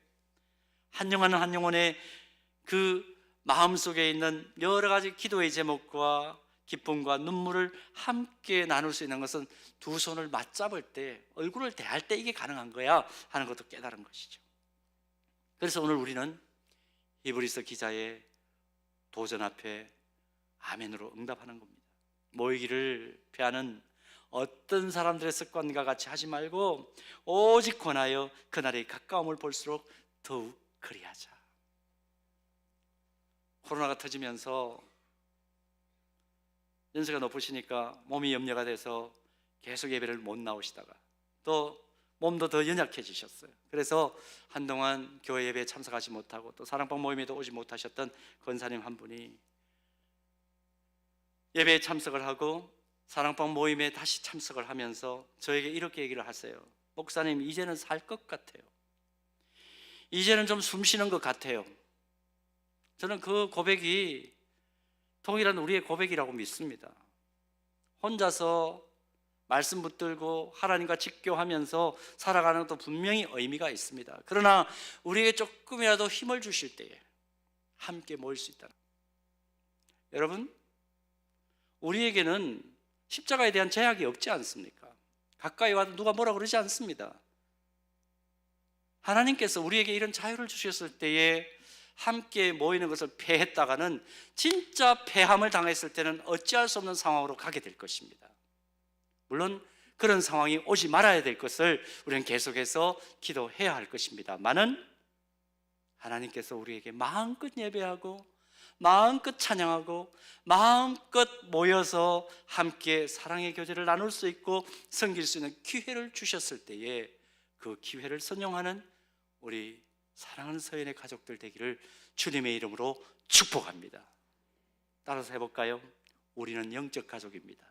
한 영혼은 한 영혼의 그 마음속에 있는 여러 가지 기도의 제목과 기쁨과 눈물을 함께 나눌 수 있는 것은 두 손을 맞잡을 때, 얼굴을 대할 때 이게 가능한 거야 하는 것도 깨달은 것이죠. 그래서 오늘 우리는 히브리서 기자의 도전 앞에 아멘으로 응답하는 겁니다. 모이기를 피하는 어떤 사람들의 습관과 같이 하지 말고 오직 권하여 그날의 가까움을 볼수록 더욱 그리하자. 코로나가 터지면서 연세가 높으시니까 몸이 염려가 돼서 계속 예배를 못 나오시다가 또 몸도 더 연약해지셨어요. 그래서 한동안 교회 예배에 참석하지 못하고 또 사랑방 모임에도 오지 못하셨던 권사님 한 분이 예배에 참석을 하고 사랑방 모임에 다시 참석을 하면서 저에게 이렇게 얘기를 하세요. 목사님, 이제는 살 것 같아요. 이제는 좀 숨 쉬는 것 같아요. 저는 그 고백이 동일한 우리의 고백이라고 믿습니다. 혼자서 말씀 붙들고 하나님과 직교하면서 살아가는 것도 분명히 의미가 있습니다. 그러나 우리에게 조금이라도 힘을 주실 때에 함께 모일 수 있다. 여러분, 우리에게는 십자가에 대한 제약이 없지 않습니까? 가까이 와도 누가 뭐라 그러지 않습니다. 하나님께서 우리에게 이런 자유를 주셨을 때에 함께 모이는 것을 패했다가는 진짜 패함을 당했을 때는 어찌할 수 없는 상황으로 가게 될 것입니다. 물론 그런 상황이 오지 말아야 될 것을 우리는 계속해서 기도해야 할 것입니다만은 하나님께서 우리에게 마음껏 예배하고 마음껏 찬양하고 마음껏 모여서 함께 사랑의 교제를 나눌 수 있고 섬길 수 있는 기회를 주셨을 때에 그 기회를 선용하는 우리 사랑하는 서연의 가족들 되기를 주님의 이름으로 축복합니다. 따라서 해볼까요? 우리는 영적 가족입니다.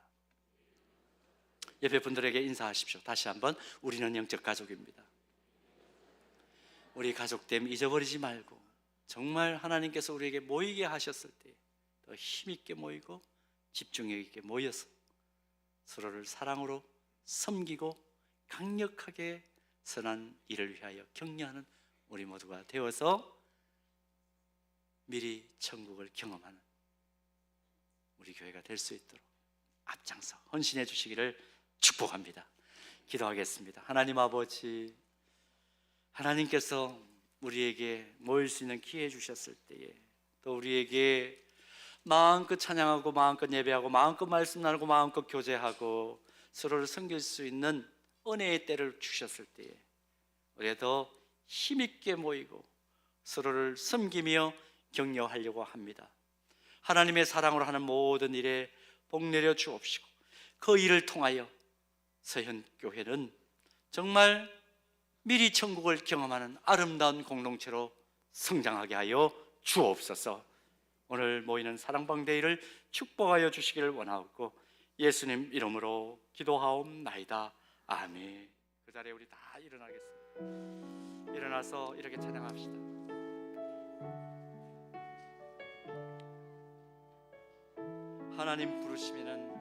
옆에 분들에게 인사하십시오. 다시 한번, 우리는 영적 가족입니다. 우리 가족됨 잊어버리지 말고 정말 하나님께서 우리에게 모이게 하셨을 때 더 힘있게 모이고 집중력 있게 모여서 서로를 사랑으로 섬기고 강력하게 선한 일을 위하여 격려하는 우리 모두가 되어서 미리 천국을 경험하는 우리 교회가 될 수 있도록 앞장서 헌신해 주시기를 축복합니다. 기도하겠습니다. 하나님 아버지, 하나님께서 우리에게 모일 수 있는 기회 주셨을 때에 또 우리에게 마음껏 찬양하고 마음껏 예배하고 마음껏 말씀 나누고 마음껏 교제하고 서로를 섬길 수 있는 은혜의 때를 주셨을 때에 우리가 더 힘있게 모이고 서로를 섬기며 격려하려고 합니다. 하나님의 사랑으로 하는 모든 일에 복 내려 주옵시고 그 일을 통하여 서현교회는 정말 미리 천국을 경험하는 아름다운 공동체로 성장하게 하여 주옵소서. 오늘 모이는 사랑방대회를 축복하여 주시기를 원하옵고 예수님 이름으로 기도하옵나이다. 아멘. 그 자리에 우리 다 일어나겠습니다. 일어나서 이렇게 찬양합시다. 하나님 부르시면은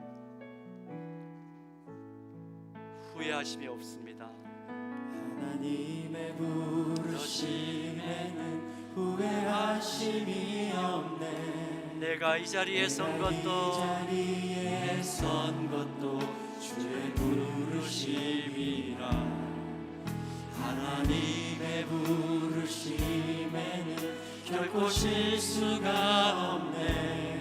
후회하심이 없습니다. 하나님의 부르심에는 후회하심이 없네. 내가 이 자리에 선 것도 주의 부르심이라. 하나님의 부르심에는 결코 실수가 없네.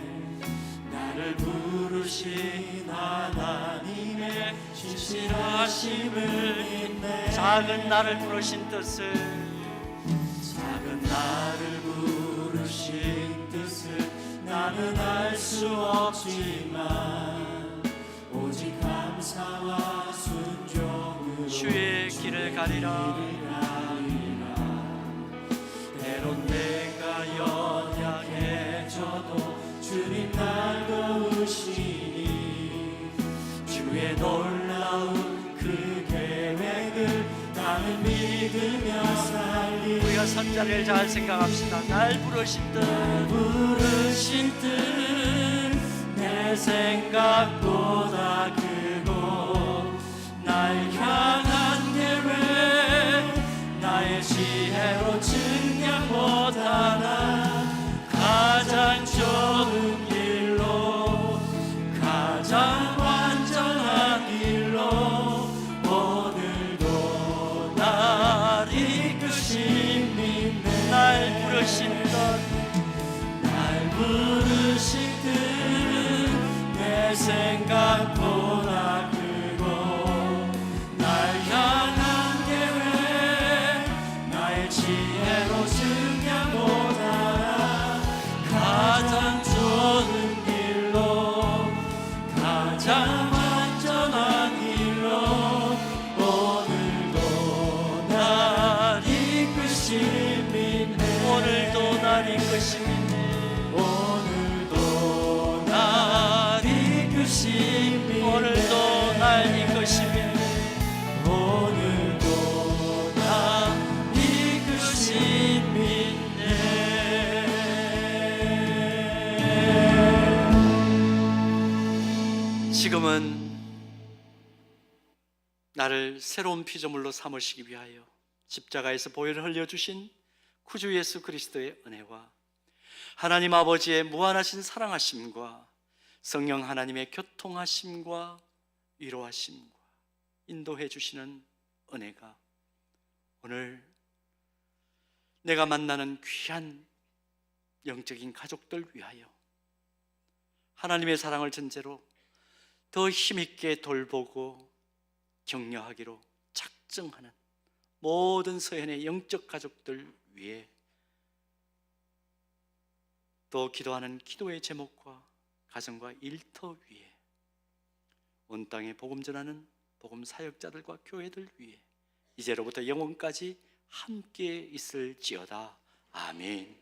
나를 부르신 하나님의 신실하심을 믿네. 작은 나를 부르신 뜻을 작은 나를 부르신 뜻을 나는 알 수 없지만 오직 감사와 순종으로 주의 길을 가리라. 때론 내가 연약해져도 주님 날 도우시니 주의 놀라운 그 계획을 나는 믿으며 살리. 우리가 선자를 잘 생각합시다. 날 부르신 뜻 내 생각보다 크고 날 향한 계획 나의 지혜로 증량 못하나 가장 좋은 길로 가장 완전한 길로 오늘도 날 이끄신 믿네. 날 부르신 뜻 날 부르신 뜻 내 생각보다 크고 날 향한 계획 나의 지혜로 증량 못하나 가장 좋은 길로 가장 완전한 길로 오늘도 날 이끄신 믿네. 오늘도 날 이끄신 믿네. 오늘도 날 이끄신 믿네. 오늘도 날 이끄신 믿네. 오늘도 날 이끄신 믿네. 지금은 나를 새로운 피조물로 삼으시기 위하여 십자가에서 보혈을 흘려주신 구주 예수 그리스도의 은혜와 하나님 아버지의 무한하신 사랑하심과 성령 하나님의 교통하심과 위로하심과 인도해 주시는 은혜가 오늘 내가 만나는 귀한 영적인 가족들 위하여 하나님의 사랑을 전제로 더 힘있게 돌보고 격려하기로 작정하는 모든 서현의 영적 가족들 위해 또 기도하는 기도의 제목과 가정과 일터 위에 온 땅에 복음 전하는 복음 사역자들과 교회들 위해 이제로부터 영원까지 함께 있을지어다. 아멘.